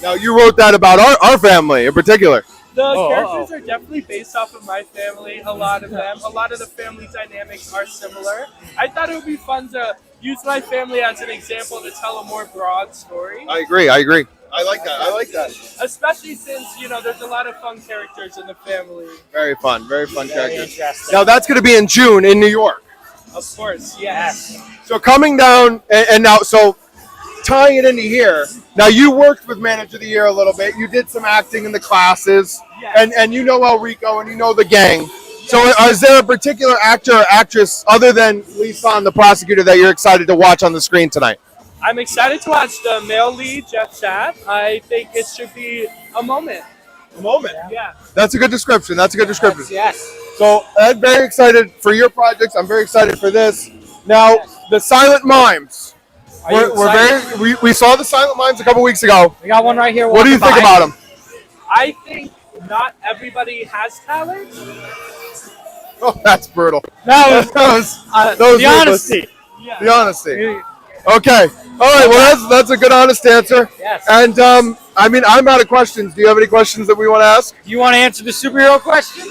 Now you wrote that about our family in particular. The characters are definitely based off of my family, a lot of them. A lot of the family dynamics are similar. I thought it would be fun to use my family as an example to tell a more broad story. I agree. I like that. Especially since, there's a lot of fun characters in the family. Very fun characters. Interesting. Now that's going to be in June in New York. Of course, yes. So coming down and now, so tying it into here. Now you worked with Manager of the Year a little bit. You did some acting in the classes, and you know El Rico and you know the gang. So is there a particular actor or actress other than Lisan, the prosecutor, that you're excited to watch on the screen tonight? I'm excited to watch the male lead, Jeff Sapp. I think it should be a moment. A moment. Yeah. That's a good description. That's a good description. Yes. So I'm very excited for your projects. I'm very excited for this. Now, the Silent Mimes. We saw the Silent Mimes a couple weeks ago. We got one right here. What do you think about them? I think not everybody has talent. Oh, that's brutal. That was the honesty. Yeah. The honesty. Okay. All right. Well, that's a good, honest answer. Yes. And I mean, I'm out of questions. Do you have any questions that we want to ask? You want to answer the superhero question?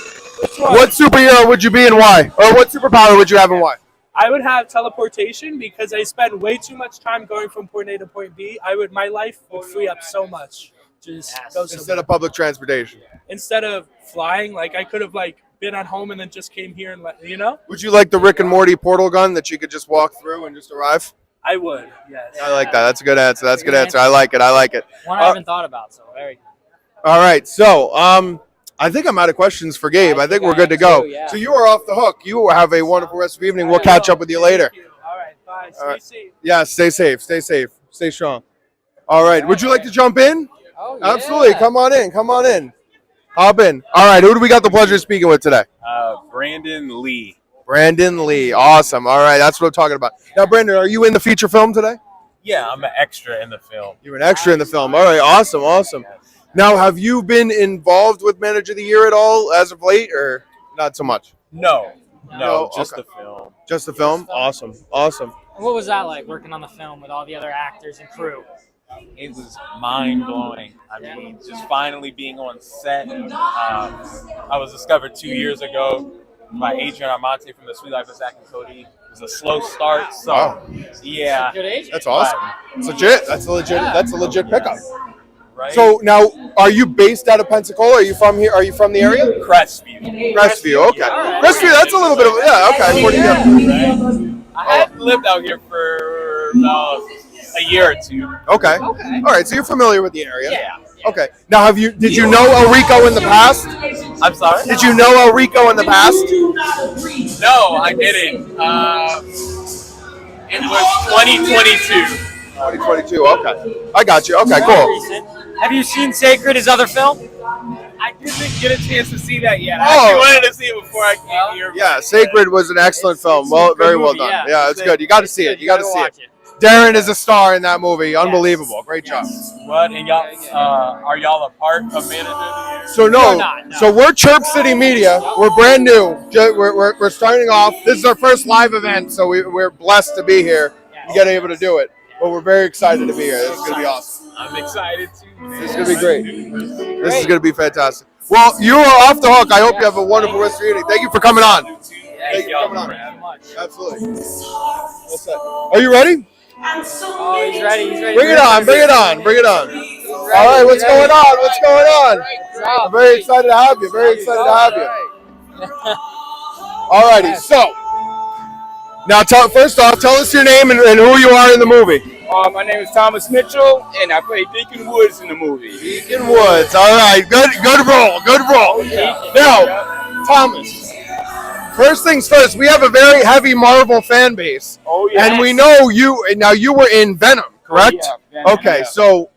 What superhero would you be and why? Or what superpower would you have and why? I would have teleportation because I spend way too much time going from point A to point B. My life would free up so much. Just go Instead of public transportation. Instead of flying, like I could have been at home and then just came here and Would you like the Rick and Morty portal gun that you could just walk through and just arrive? I would. Yes. I like that. That's a good answer. That's a good answer. I like it. I like it. One I haven't thought about. So very. All right. So I think I'm out of questions for Gabe. I think we're good to go. Yeah. So you are off the hook. You have a wonderful rest of the evening. We'll catch up with you later. Thank you. All right. Bye. All right. Stay safe. Yeah, stay safe. Stay safe. Stay strong. All right. Would you like to jump in? Oh, yeah. Absolutely. Come on in. Come on in. Hop in. All right. Who do we got the pleasure of speaking with today? Brandon Lee. Brandon Lee. Awesome. All right. That's what I'm talking about. Now, Brandon, are you in the feature film today? Yeah, I'm an extra in the film. You're an extra in the film. All right. Awesome. Awesome. Now, have you been involved with Manager of the Year at all as of late, or not so much? No, just okay. the film. Just the film? Awesome. Awesome. What was that like, working on the film with all the other actors and crew? It was mind-blowing. I mean, just finally being on set. I was discovered 2 years ago by Adrian Armante from the Sweet Life of Zach and Cody. It was a slow start, so wow. Yeah. Good agent. That's awesome. It's legit. That's a legit pickup. Right? So now, are you based out of Pensacola? Are you from here? Are you from the area? Crestview. Crestview, okay. Crestview, that's a little bit of, okay. Right. I had lived out here for about a year or two. Okay. All right, so you're familiar with the area. Yeah. Okay. Now, did you know El Rico in the past? I'm sorry? Did you know El Rico in the past? No, I didn't. It was 2022. 2022, okay. I got you. Okay, cool. Have you seen Sacred, his other film? I didn't get a chance to see that yet. I Oh. actually wanted to see it before I came here. Yeah, Sacred was an excellent film. Well, very well done. Yeah, it's good. You got to see it. You got to see it. Darren is a star in that movie. Unbelievable. Great job. What? And y'all, are y'all a part of Manager of the Year? So no. So we're Chirp City Media. We're brand new. We're starting off. This is our first live event, so we're blessed to be here. You got to be able to do it. But we're very excited to be here. This is going to be awesome. I'm excited too. This is going to be great. This is going to be fantastic. Well, you are off the hook. I hope you have a wonderful rest of your evening. Thank you for coming on. Thank you for coming on. Absolutely. What's that? Are you ready? Oh, he's ready. He's ready. Bring it on. Bring it on. Bring it on. All right. What's going on? What's going on? I'm very excited to have you. Very excited to have you. All righty. So, now first off, tell us your name and who you are in the movie. My name is Thomas Mitchell, and I play Deacon Woods in the movie. Deacon Woods. All right. Good roll. Good roll. Now, Thomas, first things first, we have a very heavy Marvel fan base. Oh, yeah. And we know you, now you were in Venom, correct? Oh, yeah, Venom, okay, yeah. so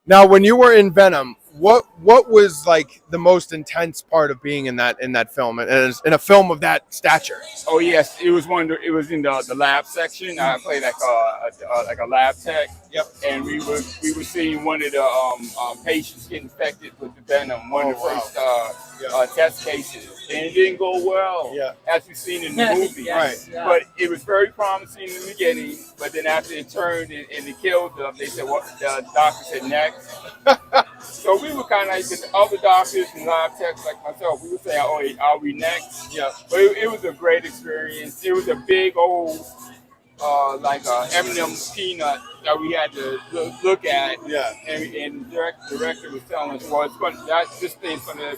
now when you were in Venom, what was like the most intense part of being in that film, and in a film of that stature? Oh yes, it was it was in the lab section. I played like a lab tech. Yep. And we were seeing one of the patients get infected with the venom. One of the first test cases, and it didn't go well. Yeah. As we've seen in the movie. Right. Yeah. But it was very promising in the beginning. But then after it turned and it killed them, they said, "What?" The doctor said, "Next." So we were kind of like the other doctors and lab techs like myself. We were saying, "Oh, are we next?" Yeah. But it was a great experience. It was a big old like a M&M peanut that we had to look at. Yeah. And the director was telling us, well, this thing's going to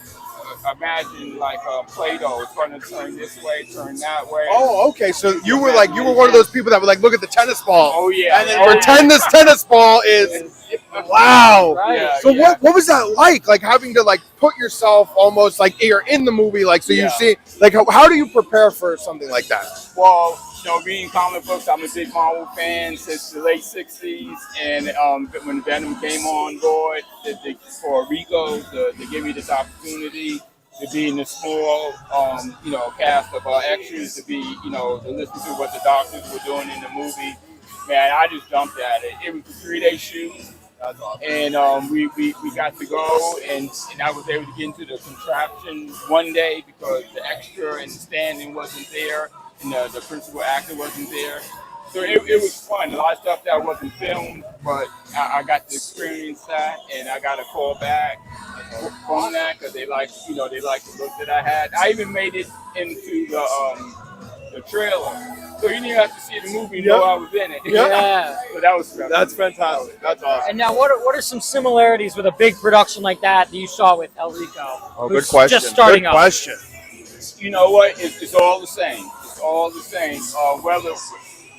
imagine like Play-Doh. It's going to turn this way, turn that way. Oh, okay. So you were one of those people that would like look at the tennis ball. Oh yeah. And then pretend this tennis ball is. Wow. Right. So what was that like? Like having to like put yourself almost like you're in the movie, like so you see like how do you prepare for something like that? Well, reading comic books, I'm a big Marvel fan since the late '60s, and when Venom came on board, for Rico to give me this opportunity to be in the small, cast of extras, to be, to listen to what the doctors were doing in the movie. Man, I just jumped at it. It was a 3-day shoot. And we got to go, and I was able to get into the contraption one day because the extra and the standing wasn't there, and the principal actor wasn't there. So it was fun. A lot of stuff that wasn't filmed, but I got to experience that, and I got a call back from that because they liked the look that I had. I even made it into the trailer. So you didn't even have to see the movie to know I was in it. Yeah. So that was That's fantastic. That's awesome. And now, what are some similarities with a big production like that you saw with El Rico? Oh, good question. Just starting good question. You know what? It's all the same. It's all the same. Whether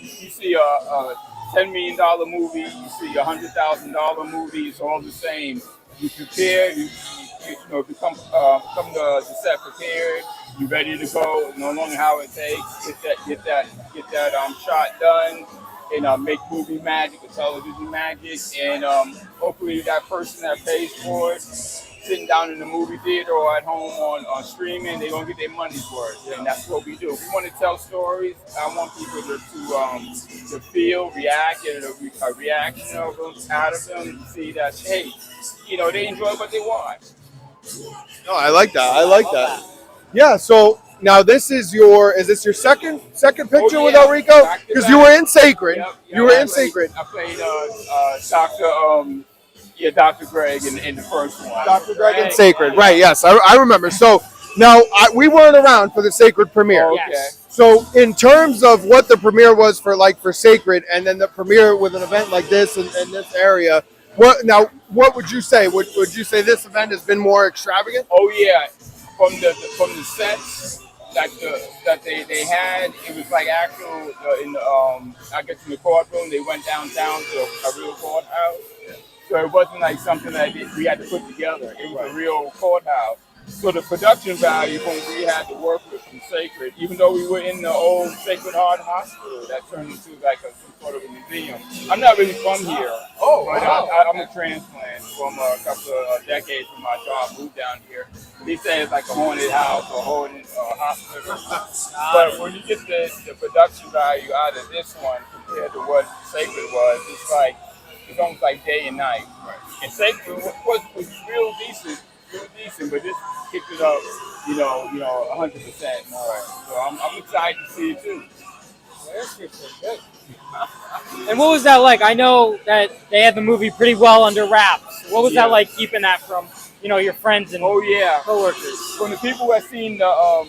you see a $10 million movie, you see a $100,000 movie, it's all the same. You prepare. You come to the set prepared. You ready to go? No longer how it takes. Get that shot done, and make movie magic or television magic, and hopefully that person that pays for it, sitting down in the movie theater or at home on streaming, they're gonna get their money's worth, and that's what we do. We want to tell stories. I want people to feel, react, and a reaction of them, out of them, to see that hey, they enjoy what they watch. No, I like that. Yeah, so now this is this your second picture with El Rico? Because you were in Sacred. Sacred. I played Dr. Greg in the first one. Dr. Greg in Sacred, right, yes, I remember. So now we weren't around for the Sacred premiere. Okay. So in terms of what the premiere was for Sacred, and then the premiere with an event like this in this area, what would you say? Would you say this event has been more extravagant? Oh yeah. From the sets that they had, it was like actual I guess in the courtroom they went downtown to a real courthouse, so it wasn't like something that we had to put together. It was a real courthouse. So the production value when we had to work with from Sacred, even though we were in the old Sacred Heart Hospital that turned into like some sort of a museum. I'm not really from here. Oh, but wow. I'm a transplant from a couple of decades from my job. Moved down here. They say it's like a haunted house or haunted hospital. But when you get the production value out of this one compared to what Sacred was, it's almost like day and night. Right. And Sacred was real decent, but this kicked it up, 100% more. So I'm excited to see it too. And what was that like? I know that they had the movie pretty well under wraps. What was that like keeping that from, your friends and coworkers? From the people who have seen the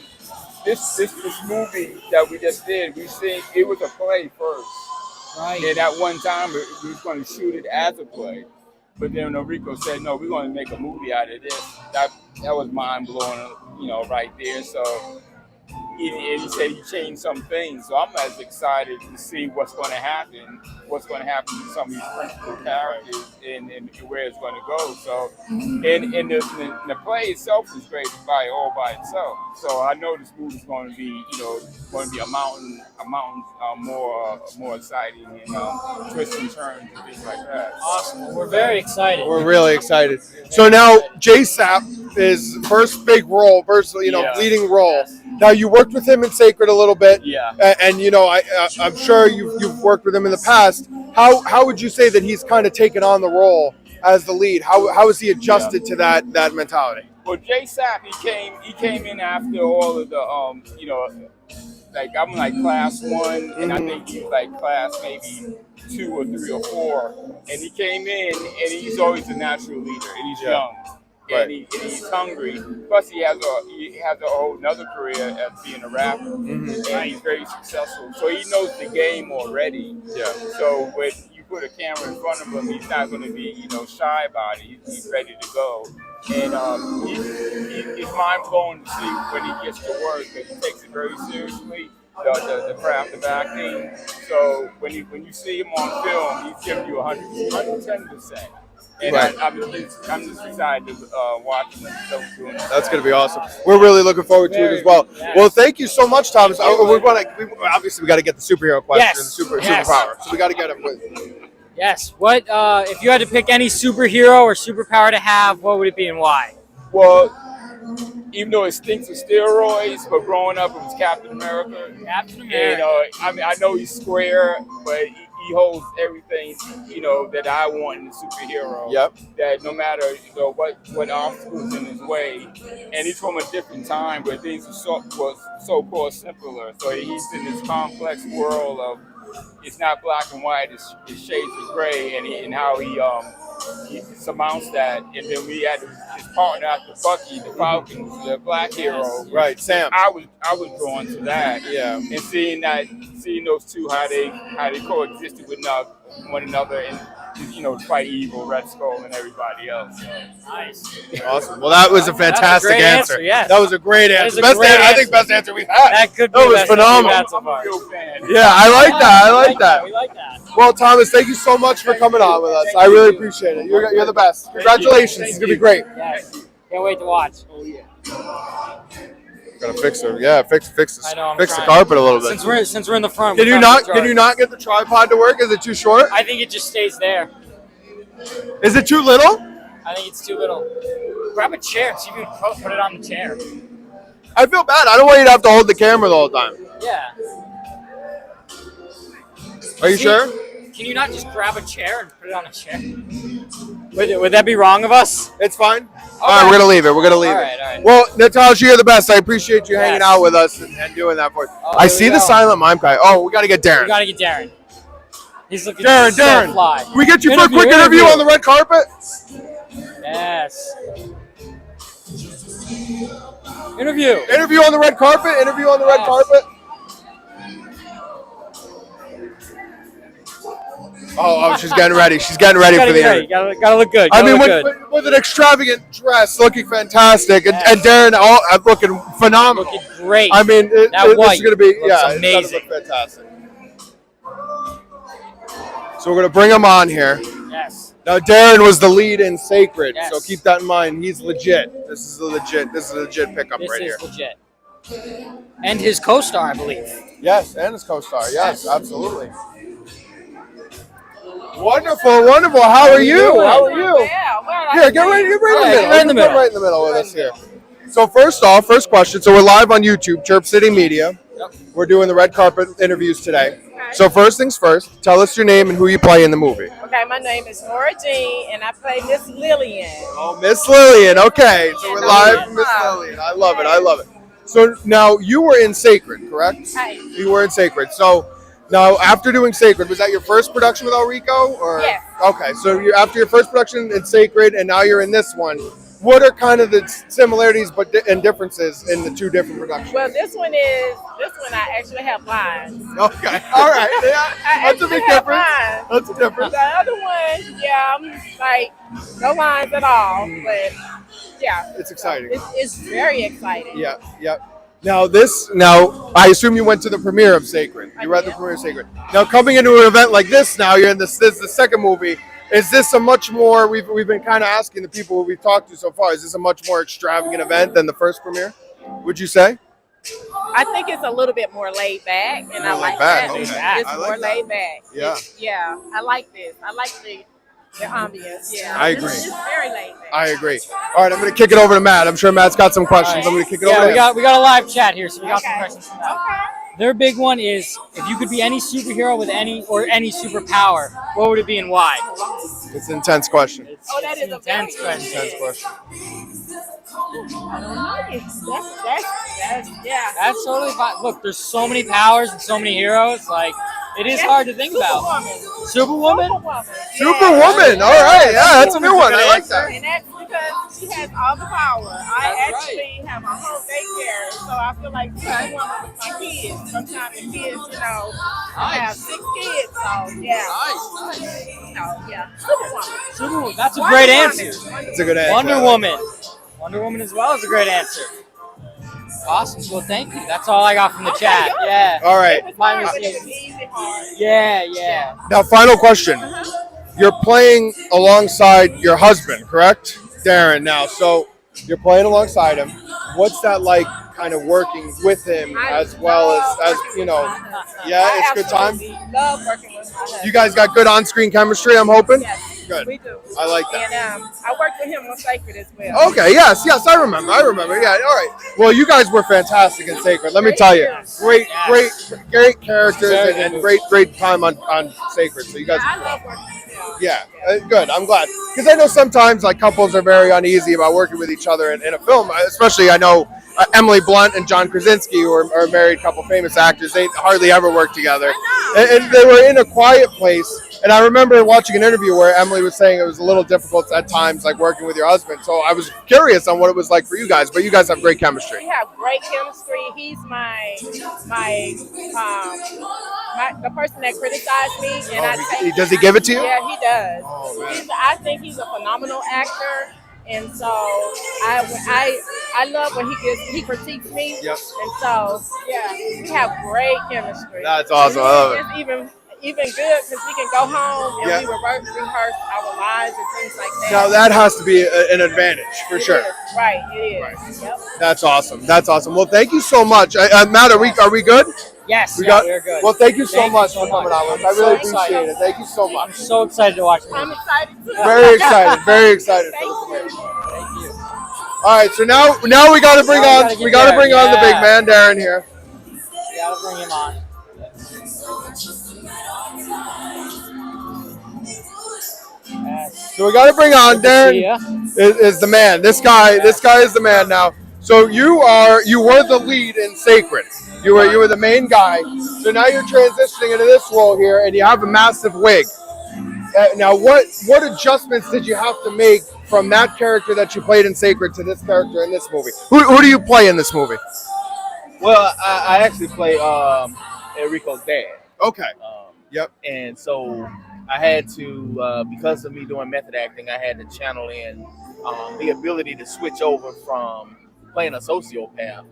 this movie that we just did, we seen it was a play first. Right. And at one time we was going to shoot it as a play. But then Rico said, no, we're going to make a movie out of this. That was mind blowing, right there. So he said he changed some things. So I'm as excited to see what's going to happen to some of these principal characters and where it's going to go. So, and the play itself is great all by itself. So I know this movie's going to be, a mountain more exciting and twists and turns and things like that. Awesome. We're very excited. We're really excited. So now JSAP is first big role, leading role. Now you worked with him in Sacred a little bit. Yeah. And I'm sure you've worked with him in the past. How would you say that he's kind of taken on the role as the lead? How has he adjusted to that mentality? Well, JSAP, he came in after all of the I'm like class 1, and I think he's like class maybe 2 or 3 or 4. And he came in, and he's always a natural leader, and he's young. and he's hungry. Plus, he has a whole another career as being a rapper, and he's very successful. So he knows the game already. Yeah. So when you put a camera in front of him, he's not going to be shy about it. He's ready to go. And it's mind blowing to see when he gets to work because he takes it very seriously. The craft of acting. So when you see him on film, he's giving you 110%. And Right. I'm just excited to watch him doing it. That's going to be awesome. We're really looking forward to it as well. Yes. Well, thank you so much, Thomas. Obviously, we got to get the superhero question, Yes. superpower. So we got to get it with. Yes. What if you had to pick any superhero or superpower to have? What would it be and why? Well, even though it stinks of steroids, but growing up it was Captain America. Captain And I know he's square, but he holds everything that I want in a superhero. Yep. That no matter what obstacles in his way, and he's from a different time where things was so-called simpler. So he's in this complex world of it's not black and white, it's shades of gray, and how he surmounts that. And then we had his partner after Bucky, the Falcon, the black hero. Right, Sam. I was drawn to that. Yeah. And seeing those two how they coexisted with one another and fight evil, Red Skull, and everybody else. So. Nice. Awesome. Well, that was a fantastic great answer. Yes. That was a great answer. That is a great I think best answer we've had. That could be That was best answer phenomenal. we've had so I'm a far. real fan. Yeah, I like that. I like that. We like that. Well, Thomas, thank you so much for coming on with us. I really appreciate it. You're the best. Congratulations. It's going to be great. Yes. Can't wait to watch. Oh yeah. Gotta fix her. Yeah, fix I know, I'm fix the trying. carpet a little bit. Since we're in the front. Can we're you trying not to can you not get the tripod to work? Is it too short? I think it just stays there. Is it too little? I think it's too little. Grab a chair and see if you can put it on the chair. I feel bad. I don't want you to have to hold the camera the whole time. Yeah. Are you sure? Can you not just grab a chair and put it on a chair? Would that be wrong of us? It's fine. All right, we're gonna leave it. We're gonna leave All it. right, all right. Well, Natasha, you're the best. I appreciate you hanging Yes. out with us and doing that for us. Oh, I here see we the go. silent mime guy. Oh, we gotta get We Darren. gotta get Darren. He's looking Darren, so Darren. fly. Can we get you for a quick interview on the red carpet? Yes. Interview. Interview on the red carpet. Interview on the red Yes. carpet. Oh, she's getting ready. She's getting ready for the interview. Gotta look good. I Gotta mean, look good. with an extravagant dress, looking fantastic, Yes. and Darren looking phenomenal. Looking great. I mean, That this white is going to be looks it's amazing. gonna look fantastic. So we're going to bring him on here. Yes. Now, Darren was the lead in Sacred, Yes. so keep that in mind. He's legit. This is a legit pickup This right is here. legit. And his co-star, I believe. Yes, and his co-star. Yes, absolutely. Wonderful, wonderful. How are you? How are you? Yeah, well, Here, get right in the middle. Get right in the Get middle. right in the middle with us here. So first question. So we're live on YouTube, Chirp City Media. Yep. We're doing the red carpet interviews today. So first things first, tell us your name and who you play in the movie. Okay, my name is Nora Jean, and I play Miss Lillian. Oh, Miss Lillian. Okay, so we're Yeah, live no, from Miss yeah. Lillian. I love it. I love it. So now you were in Sacred, correct? Hi. You were in Sacred. So now after doing Sacred, was that your first production with Elrico? Or Yes. Okay, so you're after your first production in Sacred, and now you're in this one. What are kind of the similarities and differences in the two different productions? Well, this one I actually have lines. Okay, all right. Yeah, I that's a big actually have difference. lines. That's a difference. The other one, yeah, I'm like no lines at all, but yeah, It's exciting. it's very exciting. Yeah, yeah. Now I assume you went to the premiere of Sacred. You were at the premiere of Sacred. Now coming into an event like this, now you're in this is the second movie. Is this a much more? We've been kind of asking the people we've talked to so far. Is this a much more extravagant event than the first premiere? Would you say? I think it's a little bit more laid back, and I More like laid back, that. okay. It's I like more that. laid back. Yeah. Yeah, I like this. I like the ambience. Yeah, I agree. It's very laid back. I agree. All right, I'm going to kick it over to Matt. I'm sure Matt's got some questions. I'm going to kick it over to Yeah, him. we got a live chat here, so we got some Okay. questions from that. Okay. Their big one is if you could be any superhero with any superpower, what would it be and why? It's an intense question. Oh, that is a intense very question. Intense question. I don't know. That's yeah. That's totally fine. Look, there's so many powers and so many heroes. Like, it is hard to think about. Superwoman? Superwoman. Superwoman. All right. Yeah, that's a new one. I like that. And that's because because she has all the power. I actually have a whole daycare, so I feel like she's one with my kids. Sometimes the kids, I have 6 kids, so yeah. Nice. So yeah, Superwoman. Superwoman. That's a great answer. It's a good answer. Wonder Woman. Wonder Woman as well is a great answer. Awesome. Well, thank you. That's all I got from the chat. Yeah. All right. My Hard, but it mistake. was easy hard. Yeah. Now, final question. You're playing alongside your husband, correct? Darren, now. So you're playing alongside him. What's that like kind of working with him as well as yeah, it's good time? Love working with my husband. You guys got good on-screen chemistry, I'm hoping? Yes, Good. we do. I like that. And I worked with him on Sacred as well. Okay, yes, I remember. Yeah, all right. Well, you guys were fantastic in Sacred. Let me tell you. Great characters and great time on Sacred. So you guys. I love working with him. Yeah, good. I'm glad. Because I know sometimes like couples are very uneasy about working with each other in a film. Especially I know Emily Blunt and John Krasinski, who are a married couple, famous actors. They hardly ever work together. And they were in A Quiet Place. And I remember watching an interview where Emily was saying it was a little difficult at times, like working with your husband. So I was curious on what it was like for you guys. But you guys have great chemistry. We have great chemistry. He's the person that criticized me, and Does he give it to you? Yeah, he does. Oh, man. I think he's a phenomenal actor, and so I love when he critiques me. Yep. And so yeah, we have great chemistry. That's awesome. I love it. It's even good because we can go home and we rehearse our lives and things like that. Now that has to be an advantage for sure. Right, it is. Yep. That's awesome. Well, thank you so much. Matt, are we good? Yes, we're good. Well, thank you so much for coming on with us. I really appreciate it. Thank you so much. I'm so excited to watch it. I'm excited too. Very excited. Very excited for the premiere. Thank you. All right, so now we got to bring on the big man, Darren here. We gotta bring him on. So we got to bring on Darren. Is the man. This guy is the man now. So you were the lead in Sacred. You were the main guy. So now you're transitioning into this role here, and you have a massive wig. Now, what adjustments did you have to make from that character that you played in Sacred to this character in this movie? Who do you play in this movie? Well, I actually play Enrico's dad. Okay. Yep. And so I had to, because of me doing method acting, I had to channel in the ability to switch over from playing a sociopath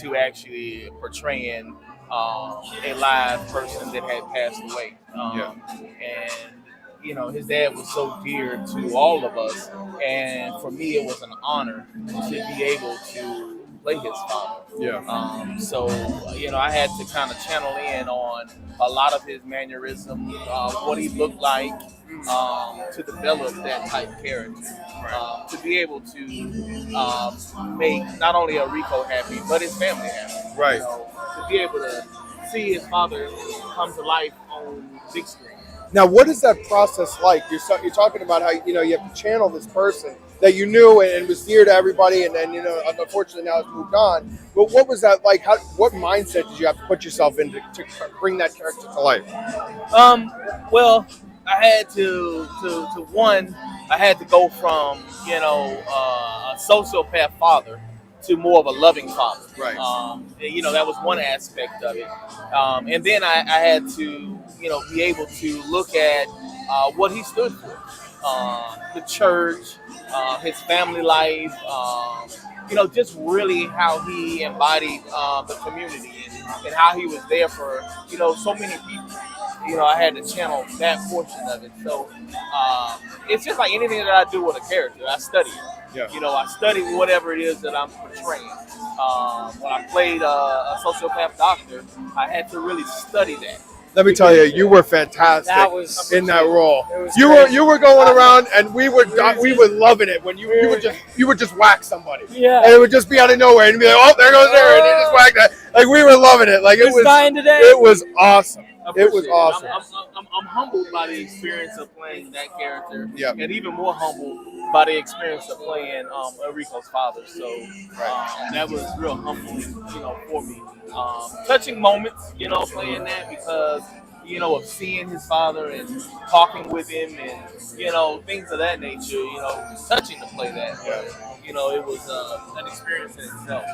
to actually portraying a live person that had passed away. And his dad was so dear to all of us, and for me it was an honor to be able to play his father. So I had to kind of channel in on a lot of his mannerisms, what he looked like, to develop that type of character, to be able to make not only Enrico happy but his family happy. Right. To be able to see his father come to life on big screen. Now, what is that process like? You're talking about how you have to channel this person that you knew and was dear to everybody, and then unfortunately now it's moved on. But what was that like? What mindset did you have to put yourself into to bring that character to life? Well, I had to I had to go from a sociopath father to more of a loving father. Right. That was one aspect of it. And then I had to, be able to look at what he stood for. The church, his family life, just really how he embodied the community and how he was there for, so many people. I had to channel that portion of it. So it's just like anything that I do with a character, I study it. Yeah. I study whatever it is that I'm portraying. When I played a sociopath doctor, I had to really study that. Let me tell you, you were fantastic in that role. You were going around, and we were loving it when you would just whack somebody. Yeah. And it would just be out of nowhere, and you'd be like, oh, there goes Darren, and you just whack that. Like we were loving it. Like it was dying today. It was awesome. It was awesome. I'm humbled by the experience of playing that character, yeah, and even more humbled by the experience of playing Enrico's father. So that was real humbling, for me. Touching moments, playing that because of seeing his father and talking with him and, things of that nature, touching to play that. It was an experience in itself.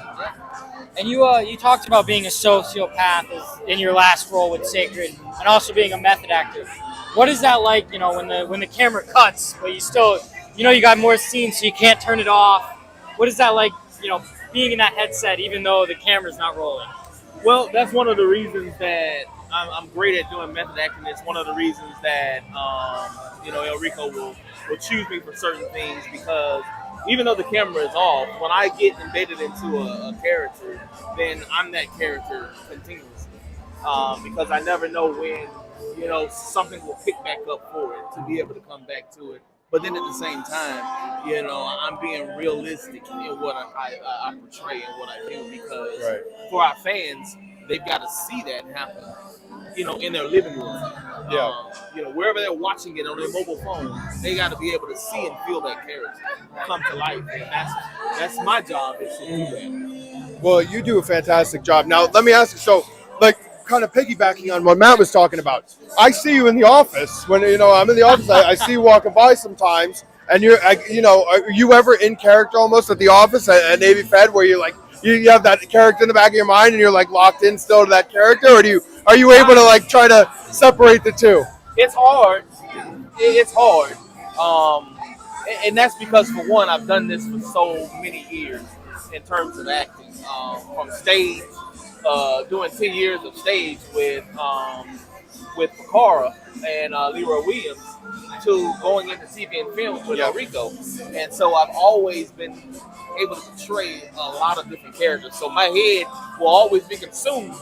And you talked about being a sociopath in your last role with Sacred, and also being a method actor. What is that like? When the camera cuts, but you still, you got more scenes, so you can't turn it off. What is that like? Being in that headset, even though the camera's not rolling. Well, that's one of the reasons that I'm great at doing method acting. It's one of the reasons that El Rico will choose me for certain things, because even though the camera is off, when I get embedded into a character, then I'm that character continuously. Because I never know when, something will pick back up for it to be able to come back to it. But then at the same time, I'm being realistic in what I portray and what I do, because for our fans, they've got to see that happen, in their living room. Wherever they're watching it on their mobile phone, they got to be able to see and feel that character come to life. And that's my job, is to do that. Well, you do a fantastic job. Now, let me ask you, so, kind of piggybacking on what Matt was talking about, I see you in the office. When, I'm in the office, I see you walking by sometimes, and are you ever in character almost at the office at Navy Fed, where you're like, you have that character in the back of your mind and you're like locked in still to that character, or are you able to try to separate the two? It's hard. It's hard. And that's because, for one, I've done this for so many years in terms of acting, from stage, doing 10 years of stage with Fakara and Leroy Williams, to going into TV and film with El Rico. And so I've always been able to portray a lot of different characters. So my head will always be consumed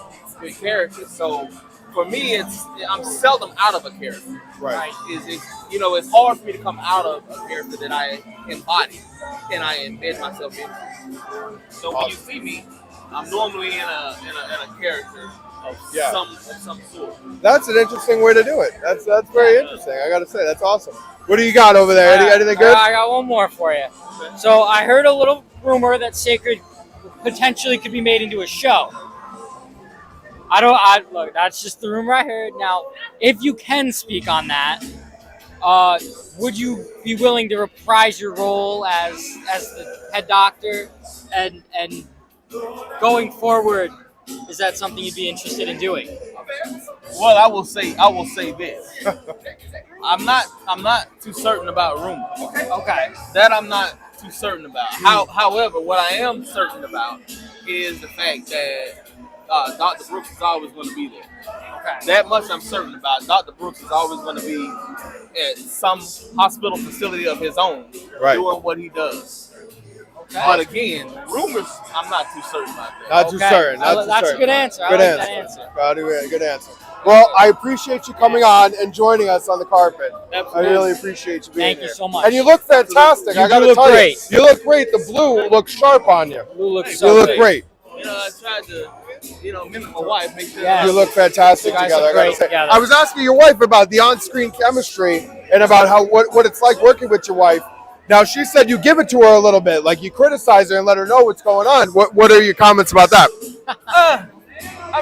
with characters. So for me, I'm seldom out of a character. Right. It's hard for me to come out of a character that I embody and I embed myself into. So when you see me, I'm normally in a character of some sort. That's an interesting way to do it. That's very interesting. I got to say, that's awesome. What do you got over there? Anything good? I got one more for you. So I heard a little rumor that Sacred potentially could be made into a show. Look, that's just the rumor I heard. Now, if you can speak on that, would you be willing to reprise your role as the head doctor, and going forward, is that something you'd be interested in doing? Well, I will say this. I'm not too certain about rumors. Okay. That I'm not too certain about. However, what I am certain about is the fact that Dr. Brooks is always going to be there. Okay. That much I'm certain about. Dr. Brooks is always going to be at some hospital facility of his own, doing what he does. Okay. But again, rumors, I'm not too certain about that. Not too certain. That's a good answer. Good answer. Good answer. Well, I appreciate you coming on and joining us on the carpet. Absolutely. I really appreciate you being here. Thank you so much. And you look fantastic. I got to tell you, you look great. The blue looks sharp on you. Blue looks you look great. I tried to, mimic my wife. Make sure You look fantastic together. I gotta say. I was asking your wife about the on-screen chemistry and about what it's like working with your wife. Now, she said you give it to her a little bit, like you criticize her and let her know what's going on. What are your comments about that?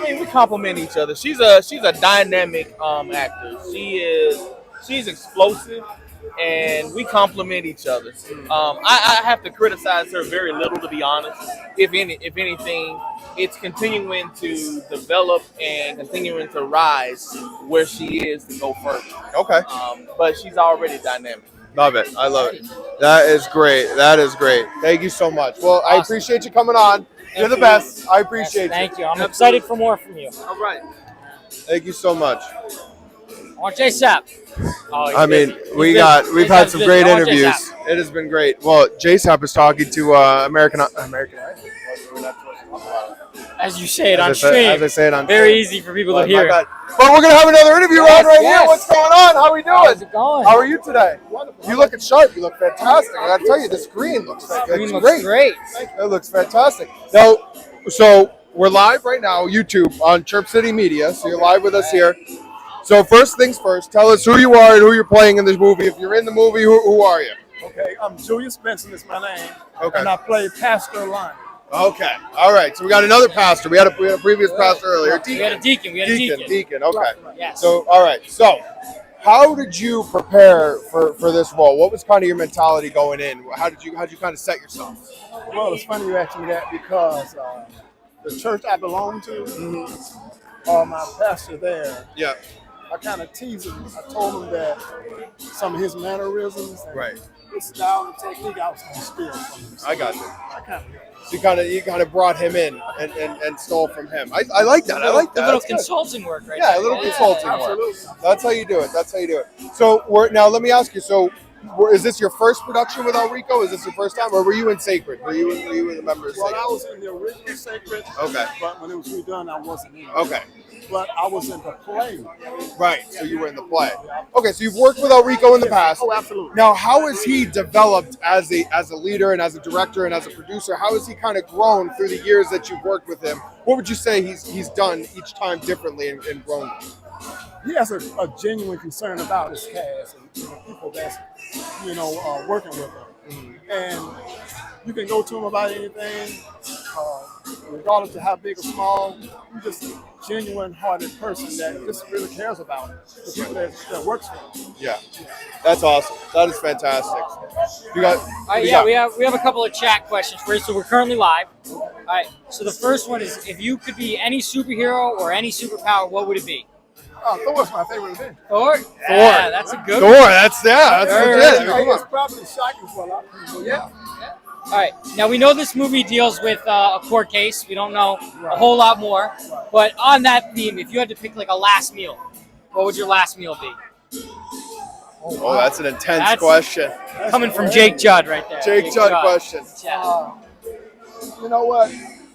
We compliment each other. She's a dynamic actor. She's explosive, and we compliment each other. I have to criticize her very little, to be honest. If anything, it's continuing to develop and continuing to rise where she is to go further. Okay. But she's already dynamic. Love it. I love it. That is great. Thank you so much. Well, awesome. I appreciate you coming on. You're the best. I appreciate you. Thank you. I'm excited for more from you. All right. Thank you so much. I want JSAP. We've had some great interviews. It has been great. Well, JSAP is talking to American Idol. As you say it on stream. As I say it on Very stream. easy for people to hear. But we're going to have another interview round right here. What's going on? How are we doing? How's it going? How are you today? Wonderful. You looking sharp. You look fantastic. I got to tell you, the screen looks great. It looks fantastic. Now, so we're live right now, YouTube, on Chirp City Media. So you're live with us here. So first things first, tell us who you are and who you're playing in this movie. If you're in the movie, who are you? Okay, I'm Julius Benson is my name. Okay. And I play Pastor Lyon. Okay. All right. So we got another pastor. We had a previous pastor earlier. We had a deacon. Deacon. Okay. Yes. So all right. So how did you prepare for this role? What was kind of your mentality going in? How'd you kind of set yourself? Well, it's funny you asked me that because the church I belong to, my pastor there, Yeah. I kind of teased him. I told him that some of his mannerisms and his style and technique I was going to steal from him. So I got you. I kind of. So you kind of brought him in and stole from him. I like that. I like that. A little That's good. consulting work, right? Yeah, there. a little consulting work. Absolutely. That's how you do it. So now let me ask you. So is this your first production with El Rico? Is this your first time, or were you in Sacred? Were you in the members? Well, I was in the original Sacred. Okay. But when it was redone, I wasn't in it. Okay. But I was in the play. Right. So you were in the play. Okay. So you've worked with El Rico in the past. Oh, absolutely. Now, how has he developed as a leader and as a director and as a producer? How has he kind of grown through the years that you've worked with him? What would you say he's done each time differently and grown? He has a genuine concern about his cast and the people that's, working with him. And you can go to him about anything, regardless of how big or small. He's just a genuine-hearted person that just really cares about the people that works for him. Yeah, that's awesome. That is fantastic. We have a couple of chat questions for you. So we're currently live. All right. So the first one is, if you could be any superhero or any superpower, what would it be? Thor's my favorite event. Thor? Yeah, that's a good Thor, one. that's legit. It's probably shocking for a lot of people, yeah. All right. Now, we know this movie deals with a court case. We don't know a whole lot more. But on that theme, if you had to pick like a last meal, what would your last meal be? Oh, that's an intense question. Coming from Jake Judd right there. Jake Judd question. You know what?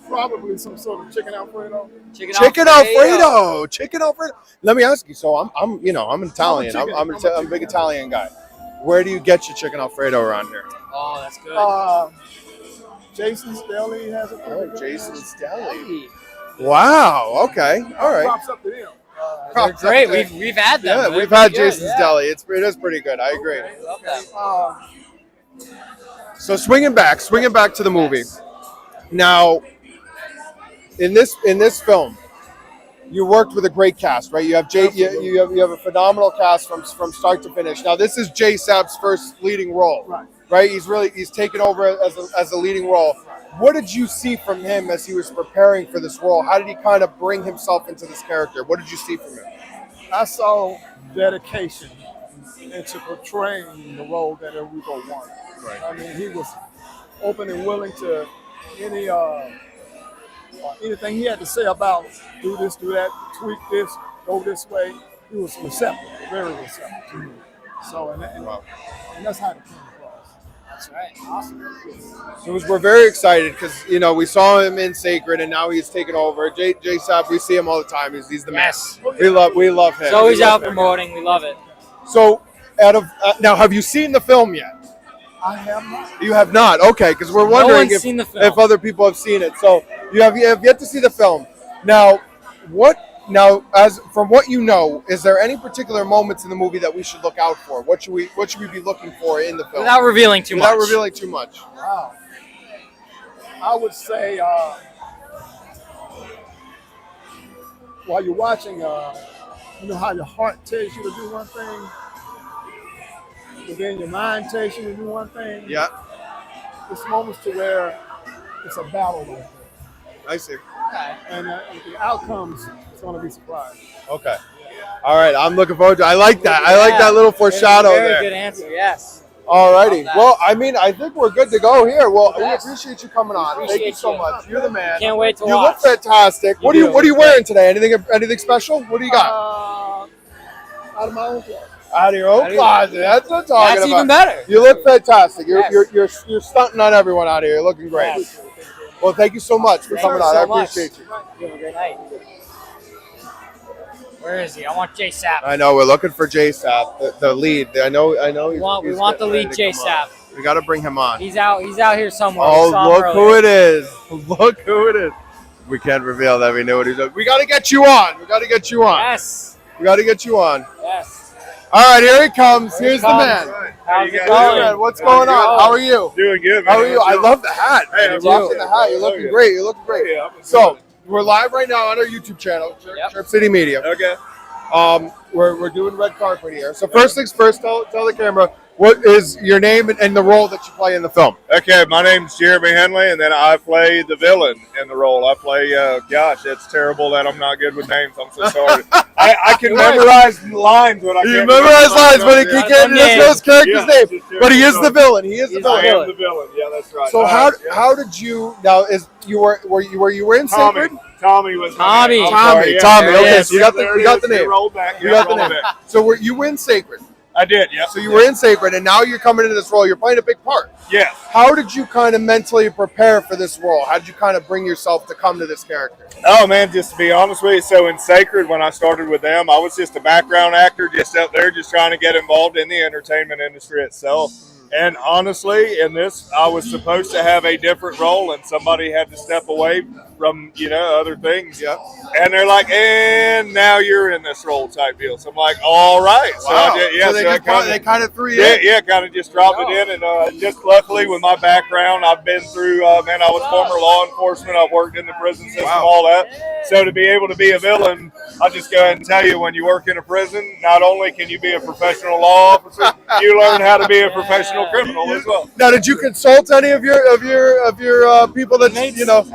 Probably some sort of chicken Alfredo. Chicken Alfredo. Let me ask you. So I'm Italian. I'm a big Italian guy. Where do you get your chicken Alfredo around here? Oh, that's good. Jason's Deli has it. Jason's Deli. Wow. Okay. All right. Props up to them. They're great. We've had them. Yeah, we've had Jason's Deli. It is pretty good. I agree. Love that. So swinging back to the movie. Now, in this film, you worked with a great cast, right? You have you have a phenomenal cast from start to finish. Now, this is Jay Sapp's first leading role, right? He's taken over as a leading role. What did you see from him as he was preparing for this role? How did he kind of bring himself into this character? What did you see from him? I saw dedication into portraying the role that Enrico wanted. Right. I mean, he was open and willing to anything he had to say about do this, do that, tweak this, go this way. He was receptive, very receptive. So, and that's how it came across. That's right. Awesome. So we're very excited because we saw him in Sacred and now he's taken over. Jay Sapp, we see him all the time. He's the man. We love him. He's always out promoting. We love it. So, now, have you seen the film yet? I have not. You have not. Okay, because we're wondering if other people have seen it. So you have yet to see the film. Now, as from what you know, is there any particular moments in the movie that we should look out for? What should we be looking for in the film? Without revealing too much. Wow. I would say while you're watching, you know how your heart tells you to do one thing, but then your mind tells you to do one thing. Yeah. It's moments to where it's a battle right there. I see. Okay. And the outcomes is going to be surprising. Okay. All right. I'm looking forward to it. I like that. I like that little foreshadow there. Very good answer. Yes. All righty. Well, I think we're good to go here. Well, we appreciate you coming on. Thank you so much. You're the man. Can't wait to watch. You look fantastic. What are you wearing today? Anything special? What do you got? Out of my own closet. Out of your own closet. That's what I'm talking about. That's even better. You look fantastic. You're stunting on everyone out here. You're looking great. Yes. Well, thank you so much for coming on. I appreciate you. You have a great night. Where is he? I want Jay Sapp. I know we're looking for Jay Sapp, the lead. I know. We want the lead Jay Sapp. We got to bring him on. He's out here somewhere. Oh, look who it is! Look who it is! We can't reveal that we know what he's doing. We got to get you on. Yes. We got to get you on. Yes. All right, here he comes. Here's the man. How's it Hey, going? man, what's going on? How are you? Doing good, man. How are you? I love the hat. Hey, You're rocking the hat. You're looking great. You're looking great. Yeah, So we're live right now on our YouTube channel, Chirp City Media. Okay. We're doing red carpet here. So first things first, tell the camera what is your name and the role that you play in the film. Okay, my name's Jeremy Henley, and then I play the villain in the role. I play, gosh, it's terrible that I'm not good with names. I'm so sorry. I can memorize lines when I You can't memorize lines, but he can't doesn't know his character's name. But he is the villain. He is the villain. I am the villain. Yeah, that's right. So how did you now? Were you in Tommy. Sacred? Tommy was Tommy. my name. Tommy. Sorry, yeah. Okay, so we got the He name. rolled back. We got the name. So were you in Sacred? I did, yeah. So you were in Sacred, and now you're coming into this role. You're playing a big part. Yes. How did you kind of mentally prepare for this role? How did you kind of bring yourself to come to this character? Oh, man, just to be honest with you, so in Sacred, when I started with them, I was just a background actor just out there just trying to get involved in the entertainment industry itself. And honestly, in this, I was supposed to have a different role, and somebody had to step away from, other things. Yeah. And they're like, and now you're in this role type deal. So I'm like, all right. So Wow. I did, yeah. So they kind of threw you Yeah, in? yeah, kind of just dropped it in. And just luckily with my background, I've been through, I was former law enforcement. I've worked in the prison system, all that. So to be able to be a villain, I'll just go ahead and tell you, when you work in a prison, not only can you be a professional law officer, you learn how to be a professional criminal as well. Now, did you consult any of your people that did you consult?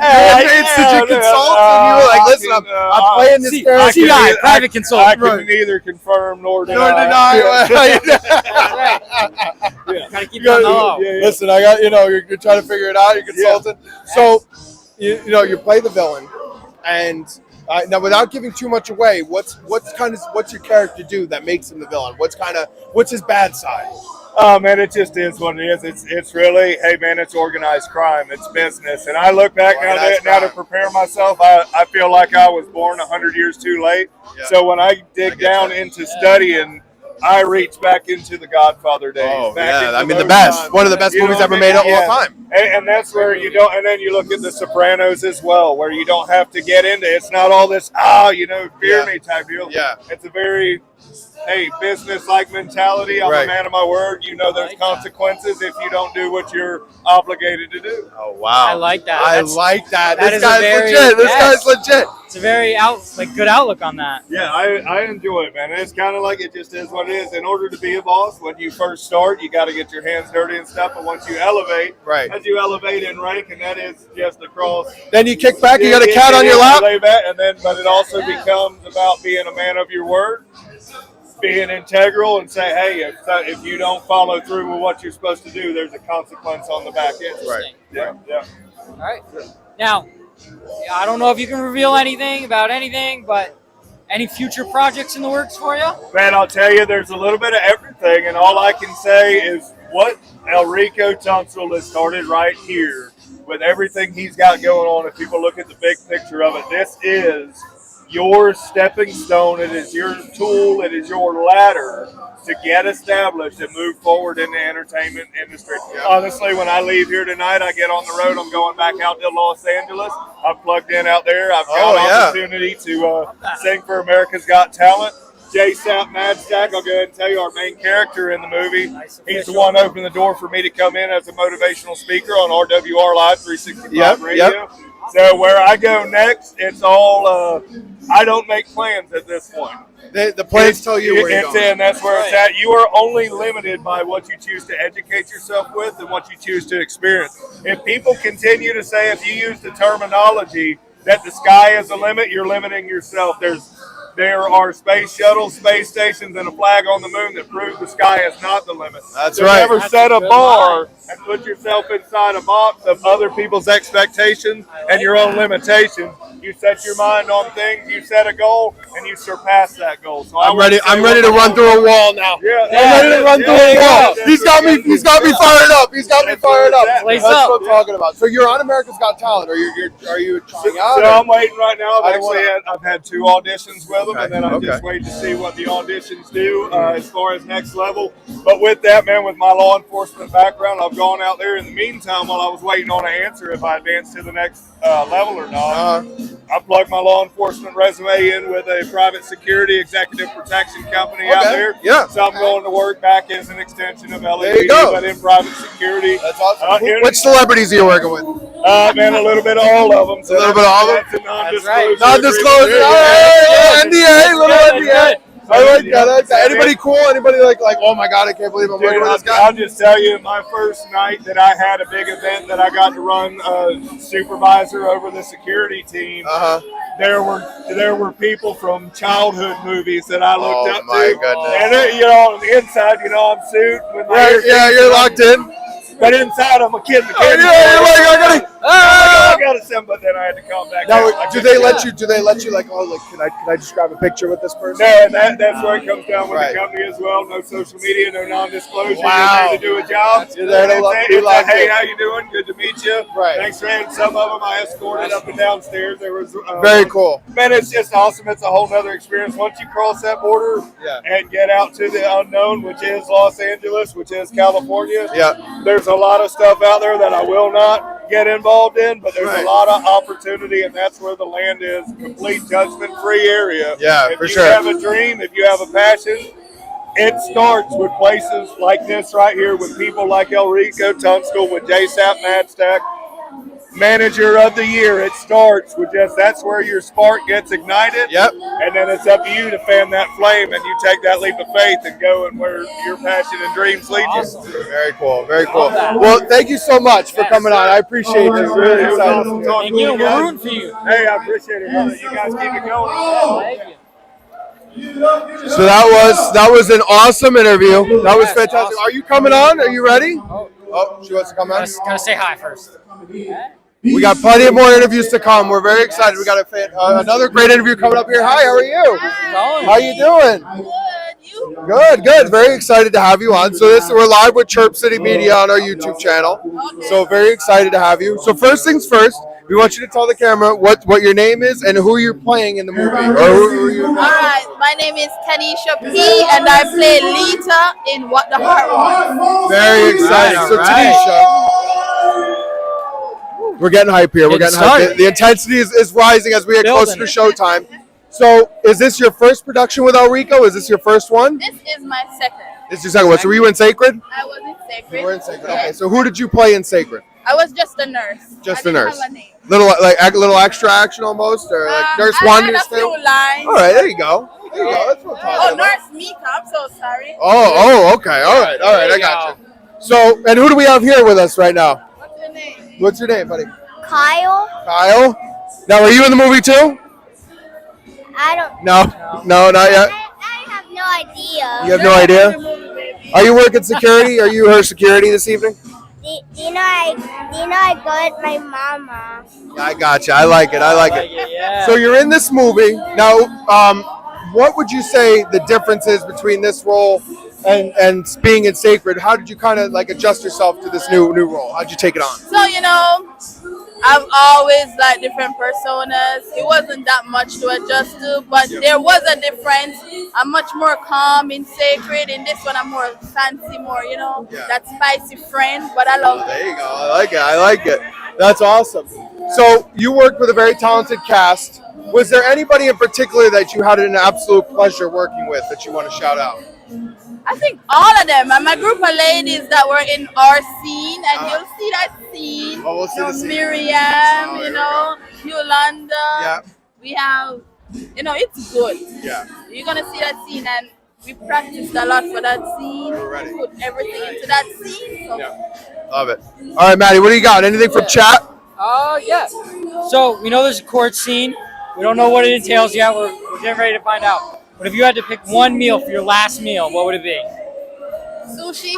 And you were like, listen, I'm playing this character. CI, private consultant. I can neither confirm nor deny. Gotta keep it on the low. Listen, I got you're trying to figure it out. You're consulting. So you play the villain, and now without giving too much away, what's your character do that makes him the villain? What's his bad side? Oh man, it just is what it is. It's really, hey man, it's organized crime. It's business. And I look back now to prepare myself. I feel like I was born 100 years too late. Yeah. So when I dig down into studying, I reach back into the Godfather days. Oh yeah, I mean the best, one of the best movies ever made of all time. And that's where you don't. And then you look at The Sopranos as well, where you don't have to get into. It's not all this fear me type deal. Yeah, it's a very business-like mentality. I'm a man of my word. There's consequences if you don't do what you're obligated to do. Oh, wow. I like that. I like that. That this is guy's legit. This guy's legit. It's a very good outlook on that. Yeah, I enjoy it, man. It's kind of like it just is what it is. In order to be a boss, when you first start, you got to get your hands dirty and stuff. But once you elevate, as you elevate in rank, and that is just across. Then you kick back. You got a cat on your lap. But it also becomes about being a man of your word. Being integral and say, hey, if you don't follow through with what you're supposed to do, there's a consequence on the back end. Right. Yeah. All right. Now, I don't know if you can reveal anything about anything, but any future projects in the works for you? Man, I'll tell you, there's a little bit of everything, and all I can say is what Elrico Tunsil has started right here with everything he's got going on. If people look at the big picture of it, this is your stepping stone. It is your tool. It is your ladder to get established and move forward in the entertainment industry. Yeah. Honestly, when I leave here tonight, I get on the road. I'm going back out to Los Angeles. I'm plugged in out there. I've got an opportunity to sing for America's Got Talent. Jay Sapp Madstack, I'll go ahead and tell you, our main character in the movie. He's the one opening the door for me to come in as a motivational speaker on RWR Live 365 Radio. Yep. So where I go next, it's all, I don't make plans at this point. The plans tell you where you're going. And that's where it's at. You are only limited by what you choose to educate yourself with and what you choose to experience. If people continue to say, if you use the terminology that the sky is the limit, you're limiting yourself. There are space shuttles, space stations, and a flag on the moon that prove the sky is not the limit. That's so right. Never set a bar and put yourself inside a box of other people's expectations and your own limitations. You set your mind on things, you set a goal, and you surpass that goal. So I'm ready to run through a wall now. Yeah, I'm ready to run through a wall. He's got me fired up. That's what I'm talking about. So you're on America's Got Talent. Are you trying out? So I'm waiting right now. I've had 2 auditions with them, and then I'm just waiting to see what the auditions do as far as next level. But with that, man, with my law enforcement background, I've gone out there in the meantime while I was waiting on an answer if I advanced to the next level or not. I plugged my law enforcement resume in with a private security executive protection company out there. Yeah. So I'm going to work back as an extension of There you LAPD, go. but in private security. That's awesome. Which celebrities are you working with? Man, a little bit of all of them. So A little bit of all of them? That's a non-disclosure. Non-disclosure. agreement. All right, NDA, little That's NDA. good. I like that. I like that. Anybody cool? Anybody like, oh my God, I can't believe I'm working with this guy? I'll just tell you, my first night that I had a big event that I got to run supervisor over the security team, there were people from childhood movies that I looked up to. Oh my goodness. And on the inside, I'm suited with my Right, yeah, you're locked in. But inside, I'm a kid. Oh, yeah, you're like, I got to send, but then I had to come back. Now, out. do they let you like, can I just grab a picture with this person? No, and that's where it comes down with Right. the company as well. No social media, no non-disclosure. Wow. You're there to do a job. You're there to Hey, how you doing? Good to meet you. Right. Thanks, man. Some of them I escorted up and downstairs. There was Very cool. Man, it's just awesome. It's a whole nother experience. Once you cross that border and get out to the unknown, which is Los Angeles, which is California. Yeah. There's a lot of stuff out there that I will not get involved in, but there's a lot of opportunity, and that's where the land is. Complete judgment-free area. Yeah, if for you sure. have a dream, if you have a passion, it starts with places like this right here with people like Elrico Tunstall, with JSAP Madstack, Manager of the Year. It starts with that's where your spark gets ignited. Yep. And then it's up to you to fan that flame, and you take that leap of faith and go and where your passion and dreams lead you. Very cool. Very cool. Well, thank you so much for coming on. I appreciate you. Really excited. Thank you. We're rooting for you. Hey, I appreciate it, brother. You guys keep it going. Thank you. So that was an awesome interview. That was fantastic. Are you coming on? Are you ready? Oh, she wants to come on. Gotta say hi first. We got plenty of more interviews to come. We're very excited. We got another great interview coming up here. Hi, how are you? How you doing? Good, good. Very excited to have you on. So we're live with Chirp City Media on our YouTube channel. So very excited to have you. So first things first, we want you to tell the camera what your name is and who you're playing in the movie. All right, my name is Tanisha P, and I play Lita in What the Heart Wants. Very excited. So Tanisha, we're getting hype here. We're getting hype. The intensity is rising as we get closer to showtime. So is this your first production with Elrico? Is this your first one? This is my second. This is your second one. So were you in Sacred? I was in Sacred. You were in Sacred. Okay. So who did you play in Sacred? I was just a nurse. Just I a didn't nurse. have a name. Little extra action almost, or like nurse I one, had nurse a few two. lines. All right, there you go. There you go. That's what I'm talking Oh, about. Nurse Mika. I'm so sorry. Oh, okay. All right, I got you. So, and who do we have here with us right now? What's your name? What's your name, buddy? Kyle? Kyle. Now, are you in the movie too? I don't. No, not yet. I have no idea. You have no idea. Are you working security? Are you her security this evening? Do you know I go with my mama? I got you. I like it. Yeah. So you're in this movie now. What would you say the difference is between this role and being in Sacred? How did you kind of like adjust yourself to this new role? How'd you take it on? So, I've always liked different personas. It wasn't that much to adjust to, but there was a difference. I'm much more calm in Sacred. In this one, I'm more fancy, more, that spicy friend, but I love it. There you go. I like it. That's awesome. So you worked with a very talented cast. Was there anybody in particular that you had an absolute pleasure working with that you want to shout out? I think all of them. I'm a group of ladies that were in our scene, and you'll see that scene. Oh, we'll see the scene. Miriam, Yolanda. Yeah. We have, it's good. Yeah. You're going to see that scene, and we practiced a lot for that scene. We're ready. Put everything into that scene. So. Love it. All right, Maddie, what do you got? Anything from chat? Yeah. So we know there's a court scene. We don't know what it entails yet. We're getting ready to find out. But if you had to pick one meal for your last meal, what would it be? Sushi.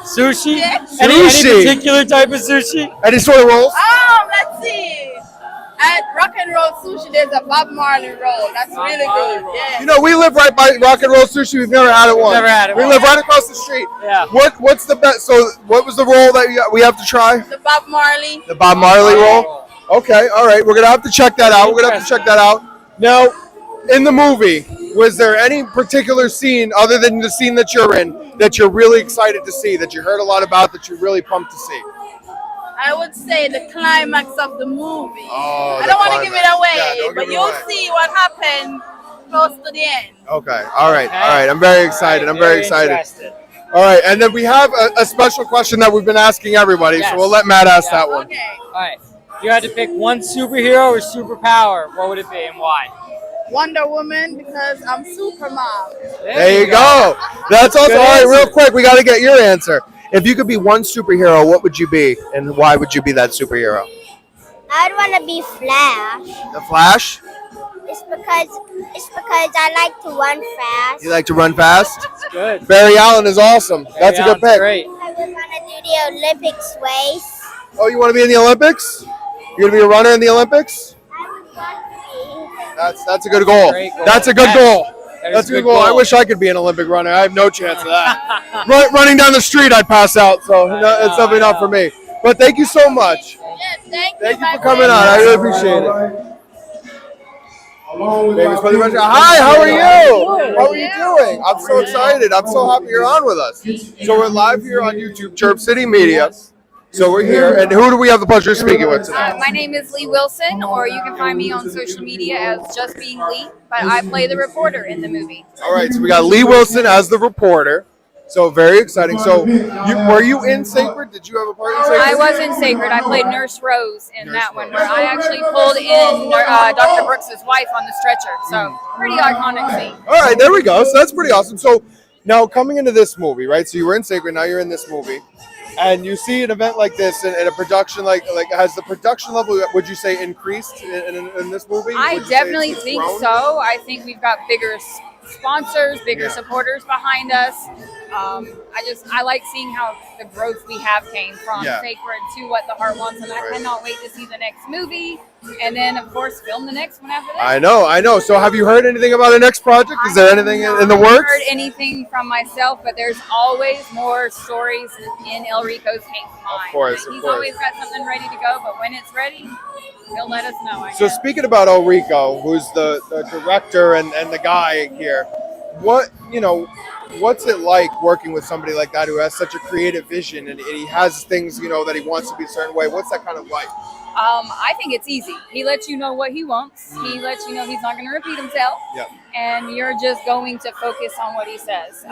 Sushi? Yes. Any particular type of sushi? Any sort of rolls? Let's see. At Rock and Roll Sushi, there's a Bob Marley roll. That's really good. Yeah. We live right by Rock and Roll Sushi. We've never had it once. Never had it We once. live right across the street. Yeah. What's the best? So what was the roll that we have to try? The Bob Marley. The Bob Marley roll? Okay, all right. We're going to have to check that out. Now, in the movie, was there any particular scene other than the scene that you're in that you're really excited to see, that you heard a lot about, that you're really pumped to see? I would say the climax of the movie. Oh, I the don't want to give it climax. away, Yeah, don't but give it you'll away. see what happened close to the end. Okay. All right. All right. I'm very excited. I'm very excited. interested. All right. And then we have a special question that we've been asking everybody, Yes. so we'll let Matt ask Yeah. that one. All right. You had to pick one superhero or superpower. What would it be and why? Wonder Woman, because I'm super mom. There you go. That's also Good all right. Real answer. quick, we got to get your answer. If you could be one superhero, what would you be, and why would you be that superhero? I'd want to be Flash. The Flash. It's because I like to run fast. You like to run fast? Good. Barry Allen is awesome. That's a good pick. Great. I would want to do the Olympics race. Oh, you want to be in the Olympics? You're gonna be a runner in the Olympics? That's a good goal. Great goal. That's a good goal. That is That's a a good good goal. I goal. wish I could be an Olympic runner. I have no chance of that. Running down the street, I'd pass out. So it's definitely not for me. But thank you so much. Thank you for coming on. I really appreciate it. Hi, how are you? How are you doing? I'm so excited. I'm so happy you're on with us. So we're live here on YouTube, Chirp City Media. So we're here, and who do we have the pleasure of speaking with today? My name is Lee Wilson, or you can find me on social media as Just Being Lee, but I play the reporter in the movie. All right, so we got Lee Wilson as the reporter. So very exciting. So were you in Sacred? Did you have a part in Sacred? I was in Sacred. I played Nurse Rose in that one, where I actually pulled in Dr. Brooks's wife on the stretcher. So pretty iconic scene. All right, there we go. So that's pretty awesome. So now coming into this movie, right? So you were in Sacred, now you're in this movie. And you see an event like this and a production like has the production level, would you say, increased in this movie? I Would you say definitely it's think grown? so. I think we've got bigger sponsors, bigger Yeah. supporters behind us. I like seeing how the growth we have came from Yeah. Sacred to What the Heart Wants, and I cannot wait to see the next movie, and then of course film the next one after that. I know. So have you heard anything about the next project? Is there anything in the I haven't works? heard anything from myself, but there's always more stories in El Rico's mind. Of course. He's always got something ready to go, but when it's ready, he'll let us know. I So guess. speaking about El Rico, who's the director and the guy here, what's it like working with somebody like that who has such a creative vision and he has things, that he wants to be a certain way? What's that kind of like? I think it's easy. He lets you know what he wants. He lets you know he's not going to repeat himself. Yeah. And you're just going to focus on what he says.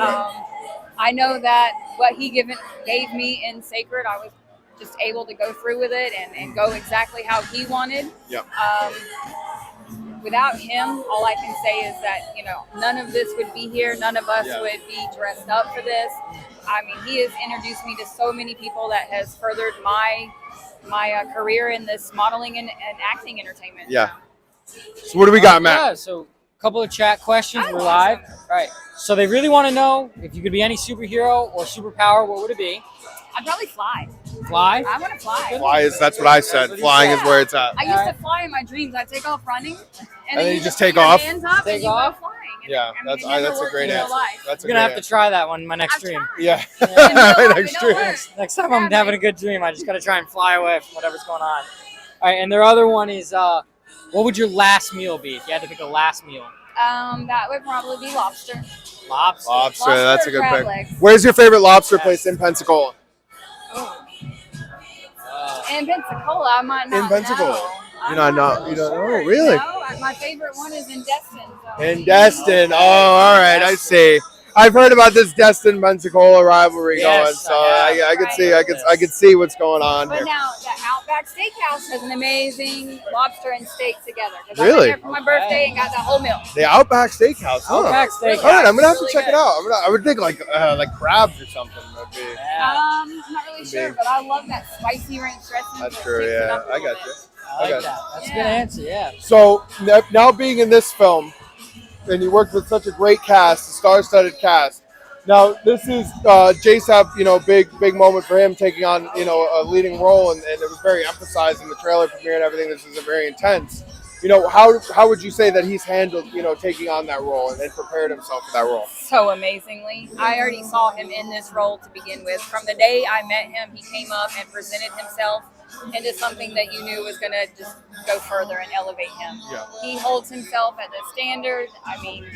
I know that what he gave me in Sacred, I was just able to go through with it and go exactly how he wanted. Yep. Without him, all I can say is that, none of this would be here. None of us Yeah. would be dressed up for this. I mean, he has introduced me to so many people that has furthered my career in this modeling and acting entertainment. Yeah. So what do we got, Matt? Yeah, so a couple of chat questions. We're live. All right. So they really want to know if you could be any superhero or superpower, what would it be? I'd probably fly. Fly? I want to fly. That's what I said. Flying is where it's at. I used to fly in my dreams. I'd take off running, And then you just put take your off? hands up Take and you off? go flying. Yeah, that's never a worked great in real answer. life. That's a I'm gonna great have to try that one in my next dream. Yeah. Next time I'm having a good dream, I just gotta try and fly away from whatever's going on. All right, and their other one is, what would your last meal be if you had to pick a last meal? That would probably be lobster. Lobster. Lobster, that's a good crab pick. legs. Where's your favorite lobster place in Pensacola? In Pensacola, I might not In Pensacola. know. You don't know, really? No, my favorite one is in Destin. So. In Destin. Oh, all right, I see. I've heard about this Destin Pensacola rivalry Yes, going, so I could see what's going on But here. now, the Outback Steakhouse has an amazing lobster and steak together. 'Cause I Really? went there for my birthday and got the whole meal. The Outback Steakhouse. Huh? Outback Steakhouse. All right, I'm gonna have to Really check it good. out. I would think like crabs or something would be. I'm not really sure, but I love that spicy ranch dressing. That's that true. kicks it Yeah, up a I little got bit. you. I like that. That's a good answer, yeah. So now being in this film, and you worked with such a great cast, a star-studded cast. Now this is JSAP, big moment for him taking on a leading role, and it was very emphasized in the trailer premiere and everything. This is very intense. How would you say that he's handled taking on that role and prepared himself for that role? So amazingly. I already saw him in this role to begin with. From the day I met him, he came up and presented himself into something that you knew was going to just go further and elevate him. Yeah. He holds himself at the standard. I mean,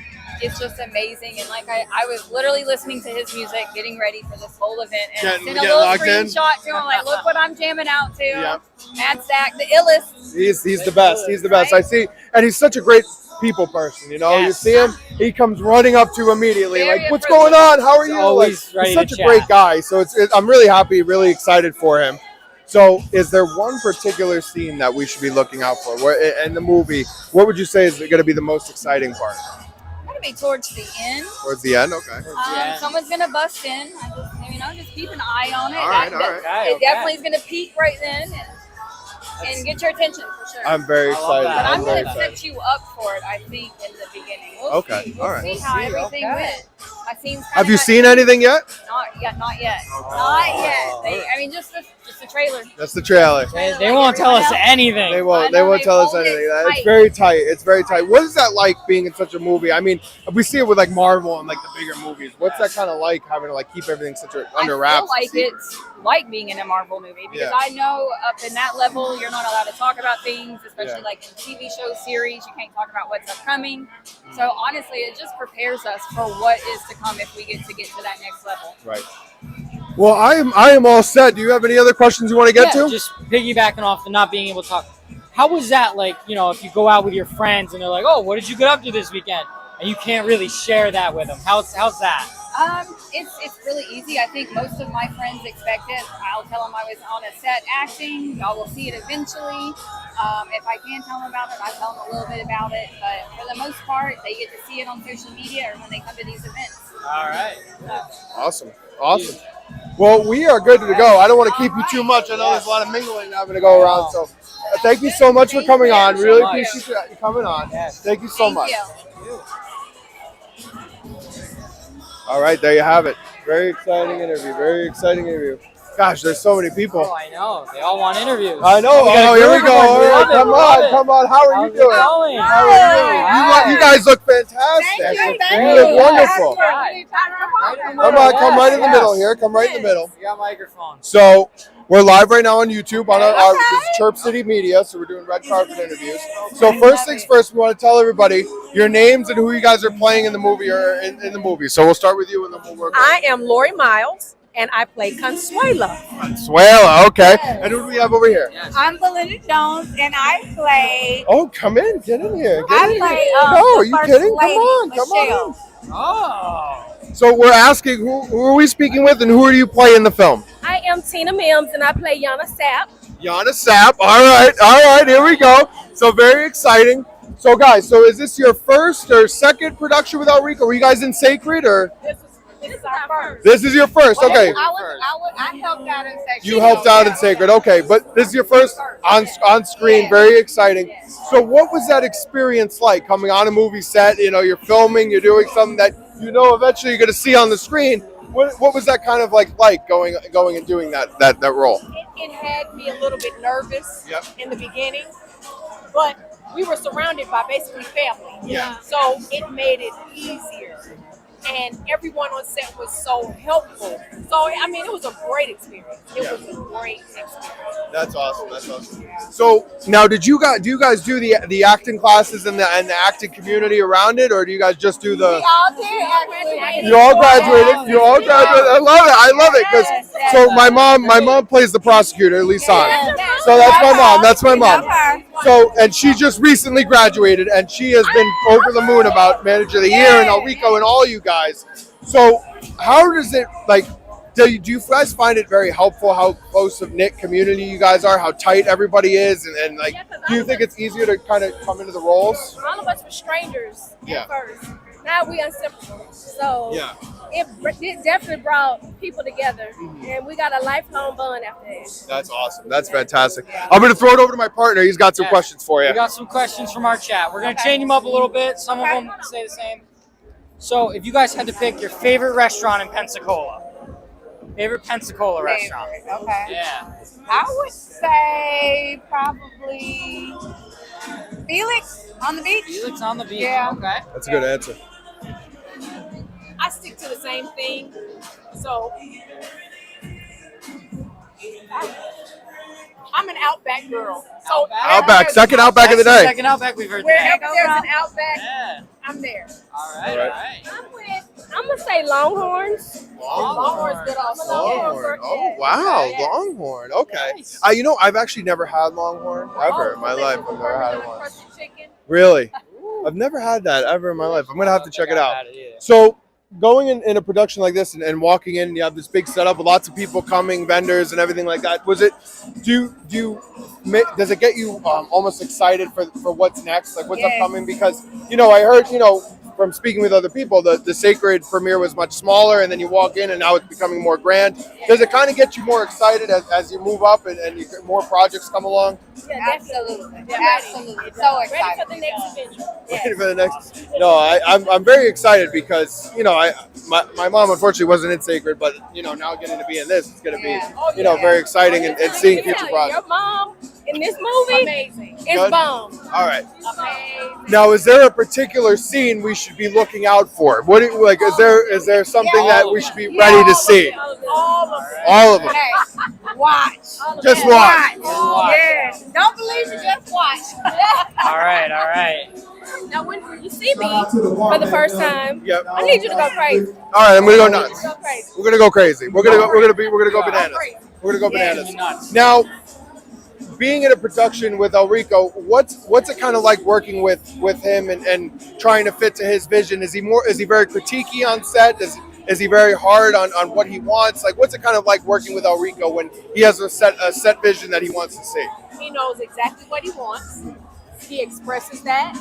it's just amazing. And like I was literally listening to his music, getting ready for this whole event, and sent a little screenshot to him, like, look what I'm jamming out to. Yep. Mad Stack, the illest. He's the best. He's the best. I see, and he's such a great people person. You know, you see him, he comes running up to you immediately, Very like, "What's going on? How are you?" Always Like, ready he's such to a great chat. guy. So I'm really happy, really excited for him. So, is there one particular scene that we should be looking out for? Where in the movie, what would you say is going to be the most exciting part? Gonna be towards the end. Towards the end, okay. Someone's gonna bust in. Just keep an eye on it. All right. It definitely is gonna peak right then and get your attention for sure. I'm very excited. But I'm very gonna set you up for it. I think in the beginning. We'll Okay, see. all We'll right. see how everything went. My scene's Have you seen anything yet? Not yet. Not yet. Not yet. I mean, just the trailer. That's the trailer. They won't tell us anything. They won't. They won't tell us anything. It's very tight. It's very tight. What is that like being in such a movie? I mean, we see it with like Marvel and like the bigger movies. What's that kind of like having to like keep everything such under wraps? I feel like it's like being in a Marvel movie because I know up in that level you're not allowed to talk about things, especially like in TV show series. You can't talk about what's upcoming. So honestly, it just prepares us for what is to come if we get to that next level. Right. Well, I am all set. Do you have any other questions you want to get to? Just piggybacking off the not being able to talk. How was that like, if you go out with your friends and they're like, "Oh, what did you get up to this weekend?" and you can't really share that with them. How's that? It's really easy. I think most of my friends expect it. I'll tell them I was on a set acting. Y'all will see it eventually. If I can tell them about it, I tell them a little bit about it. But for the most part, they get to see it on social media or when they come to these events. All right. Awesome. Well, we are good to go. I don't want to keep you too much. I know there's a lot of mingling having to go around. So thank you so much for coming on. Really appreciate you coming on. Thank you so much. All right, there you have it. Very exciting interview. Gosh, there's so many people. Oh, I know. They all want interviews. I know. Oh, here we go. All right, come on. How are you doing? How are you? You guys look fantastic. You look wonderful. Come right in the middle here. Come right in the middle. You got microphone. So we're live right now on YouTube on our Chirp City Media. So we're doing red carpet interviews. So first things first, we want to tell everybody your names and who you guys are playing in the movie or in the movie. So we'll start with you and then we'll work. I am Lori Miles, and I play Consuela. Consuela, okay. And who do we have over here? I'm Belinda Jones, and I play. Oh, come in. Get in here. I play. No, are you First kidding? Lady, Come on. Michelle. Oh. So we're asking who are we speaking with and who do you play in the film? I am Tina Mims, and I play Yana Sapp. Yana Sapp. All right, here we go. So very exciting. So guys, is this your first or second production with Elrico? Were you guys in Sacred or? This is our first. This is your first, okay. I helped out in Sacred. You helped out in Sacred, okay. But this is your first on screen, very exciting. So what was that experience like coming on a movie set? You're filming, you're doing something that eventually you're going to see on the screen. What was that kind of like going and doing that role? It had me a little bit nervous in the beginning, but we were surrounded by basically family. Yeah. So it made it easier. And everyone on set was so helpful. So, I mean, it was a great experience. It was a great experience. That's awesome. So now, do you guys do the acting classes and the acting community around it, or do you guys just do the? We all did actually. You all graduated. I love it because so my mom plays the prosecutor, Lisanne. So that's my mom. So and she just recently graduated, and she has been over the moon about Manager of the Year and Elrico and all you guys. So how does it do you guys find it very helpful how close of knit community you guys are, how tight everybody is, and do you think it's easier to kind of come into the roles? All of us were strangers at first. Now we inseparable. So it definitely brought people together, and we got a lifelong bond after that. That's awesome. That's fantastic. I'm going to throw it over to my partner. He's got some questions for you. We got some questions from our chat. We're going to change them up a little bit. Some of them stay the same. So if you guys had to pick your favorite restaurant in Pensacola, favorite Pensacola restaurant. Okay. Yeah. I would say probably Felix on the beach. Felix on the beach. Yeah. Okay. That's a good answer. I stick to the same thing. So I'm an Outback girl. So Outback, second Outback of the day. Second Outback we've heard. Wherever today. there's an Outback, I'm there. All right. I'm gonna say Longhorns. Longhorn's good also. Longhorn. Oh wow, Longhorn. Okay. I've actually never had Longhorn ever in my life. I've never had it once. Really? I've never had that ever in my life. I'm gonna have to check it out. So, going in a production like this and walking in, you have this big setup with lots of people coming, vendors and everything like that. Does it get you almost excited for what's next, like what's upcoming? Because I heard from speaking with other people, the Sacred premiere was much smaller, and then you walk in and now it's becoming more grand. Does it kind of get you more excited as you move up and you get more projects come along? Yeah, absolutely. Absolutely. So excited. Ready for the next adventure. Ready for the next? No, I'm very excited because my mom unfortunately wasn't in Sacred, but now getting to be in this, it's going to be very exciting and seeing future projects. Your mom in this movie, amazing. It's Good? bomb. All right. Amazing. Now, is there a particular scene we should be looking out for? What do you, like? Is there something that we should be ready to see? All of them. Hey, watch. Just watch. Yeah. Don't believe it, just watch. All right. Now, when you see me for the first time, I need you to go crazy. All right, I'm gonna go nuts. Go crazy. We're gonna go crazy. We're gonna go bananas. We're gonna go bananas. Now, being in a production with Elrico, what's it kind of like working with him and trying to fit to his vision? Is he very critiquey on set? Is he very hard on what he wants? Like, what's it kind of like working with Elrico when he has a set vision that he wants to see? He knows exactly what he wants. He expresses that,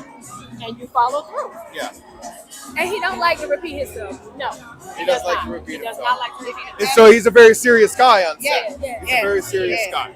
and you follow through. Yeah. And he don't like to repeat himself. No. He doesn't like to repeat He does himself. not like to repeat And himself. so he's a very serious guy on set. Yeah. He's a very serious guy.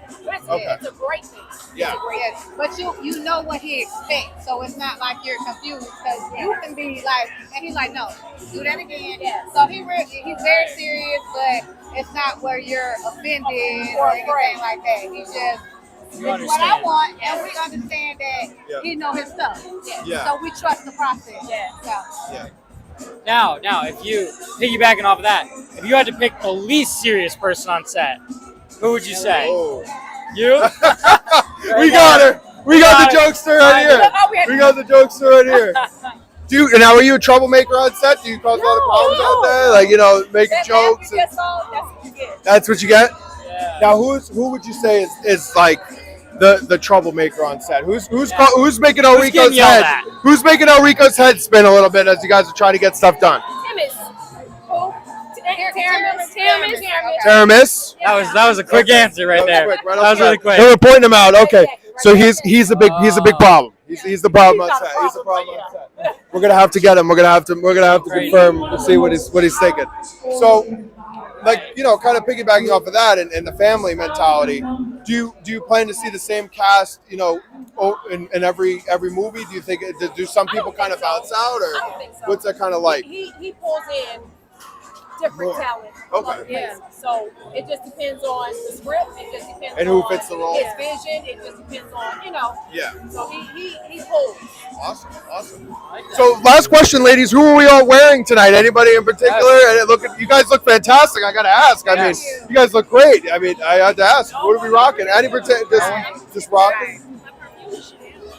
Okay. It's a great thing. Yeah. Yes, but you know what he expects, so it's not like you're confused because you can be like, and he's like, no, do that again. So he's very serious, but it's not where you're offended or anything like that. He just. It's what I want, and we understand that he know his stuff. Yeah. So we trust the process. Yeah. Now, if you piggybacking off of that, if you had to pick the least serious person on set, who would you say? Oh. You? We got her. We got the jokester right here. We got the jokester right here. Now, are you a troublemaker on set? Do you cause a lot of problems out there? Like, making jokes? That's what you get? Yeah. Now, who would you say is like the troublemaker on set? Who's making Elrico's head? Who's making Elrico's head spin a little bit as you guys are trying to get stuff done? Taramis. That was a quick answer right there. That was really quick. They were pointing him out. Okay, so he's a big problem. He's the problem on set. He's the problem on set. We're gonna have to get him. We're gonna have to confirm to see what he's thinking. So, kind of piggybacking off of that and the family mentality. Do you plan to see the same cast? In every movie? Do you think? Do some people kind of bounce out, or what's that kind of like? He pulls in different talent. Okay. Yeah. So it just depends on the script. It just depends And who on fits the role. his vision. It just depends on Yeah. So he pulls. Awesome. So last question, ladies. Who are we all wearing tonight? Anybody in particular? And you guys look fantastic. I gotta ask. I mean, you guys look great. I mean, I had to ask. What are we rocking? Just rocking.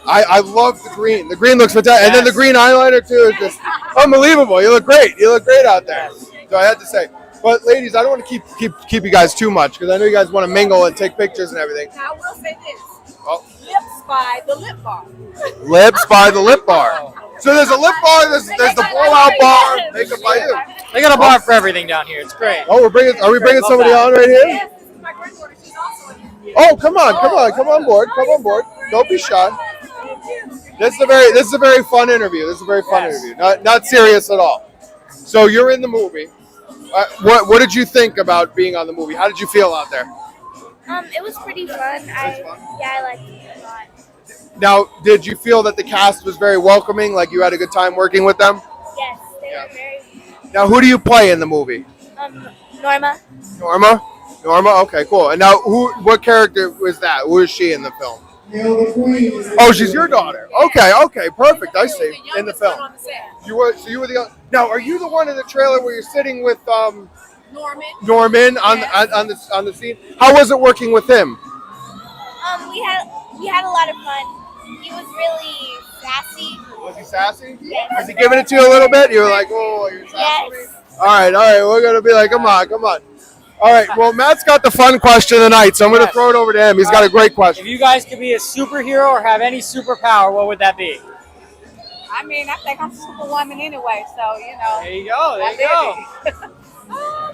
I love the green. The green looks fantastic, and then the green eyeliner too is just unbelievable. You look great. You look great out there. So I had to say. But ladies, I don't want to keep you guys too much because I know you guys want to mingle and take pictures and everything. I will say this. Oh. Lips by the lip bar. Lips by the lip bar. So there's a lip bar. There's the blowout bar. Makeup by you. They got a bar for everything down here. It's great. Oh, are we bringing somebody on right here? Yes, this is my granddaughter. She's also in here. Oh, come on board. Don't be shy. This is a very fun interview. Not serious at all. So you're in the movie. What did you think about being on the movie? How did you feel out there? It was pretty fun. I liked it a lot. Now, did you feel that the cast was very welcoming? Like you had a good time working with them? Yes, they were very. Now, who do you play in the movie? Norma. Norma. Okay, cool. And now, what character was that? Who is she in the film? Oh, she's your daughter. Okay, perfect. I see. In the film. You were the. Now, are you the one in the trailer where you're sitting with Norman on the scene? How was it working with him? We had a lot of fun. He was really sassy. Was he sassy? Yes. Was he giving it to you a little bit? You were like, oh, you're sassy. Yes. All right. We're gonna be like, come on. All right. Well, Matt's got the fun question tonight, so I'm gonna throw it over to him. He's got a great question. If you guys could be a superhero or have any superpower, what would that be? I mean, I think I'm Superwoman anyway, so you know. There you go. I don't know.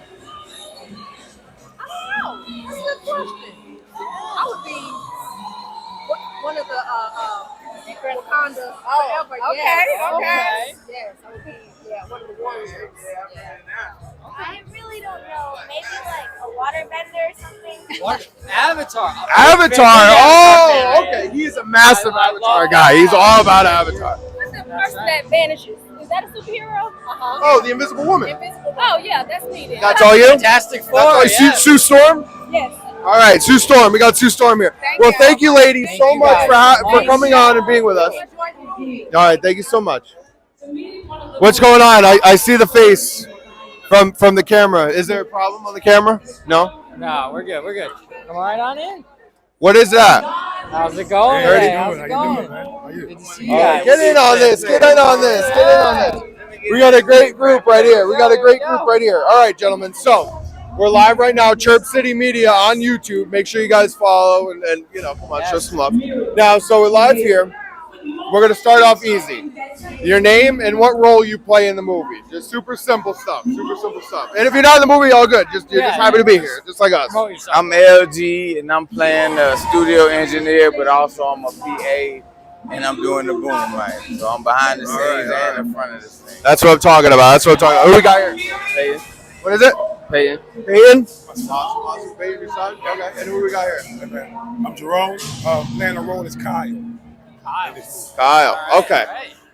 That's a good question. I would be one of the Wakanda forever. okay, yes. okay. Yes, I would be one of the warriors. I really don't know. Maybe like a waterbender or something. What? Avatar. Avatar. Oh, okay. He's a massive Avatar guy. He's all about Avatar. What's the person that vanishes? Is that a superhero? Oh, the Invisible Woman. Oh, yeah, that's me then. That's all you? Fantastic Four. That's all you. Sue Storm? Yes. All right, Sue Storm. We got Sue Storm here. Thank you, ladies, so much for coming on and being with us. All right, thank you so much. What's going on? I see the face from the camera. Is there a problem on the camera? No? No, we're good. We're good. Come right on in. What is that? How's it going? Hey, How's it going? Good to see you All right, guys. get in on this. Get in on this. Get in on this. We got a great group right here. All right, gentlemen. So we're live right now, Chirp City Media on YouTube. Make sure you guys follow and come on, show some love. Now, so we're live here. We're gonna start off easy. Your name and what role you play in the movie. Just super simple stuff. And if you're not in the movie, all good. You're just happy to be here, just like us. I'm LG, and I'm playing a studio engineer, but also I'm a PA, and I'm doing the boom right. So I'm behind the scenes and in front of the scenes. That's what I'm talking about. Who we got here? Peyton. What is it? Peyton. Peyton? Awesome. Peyton, your son? Okay. And who we got here? I'm Jerome. Playing the role is Kyle. Kyle. Okay.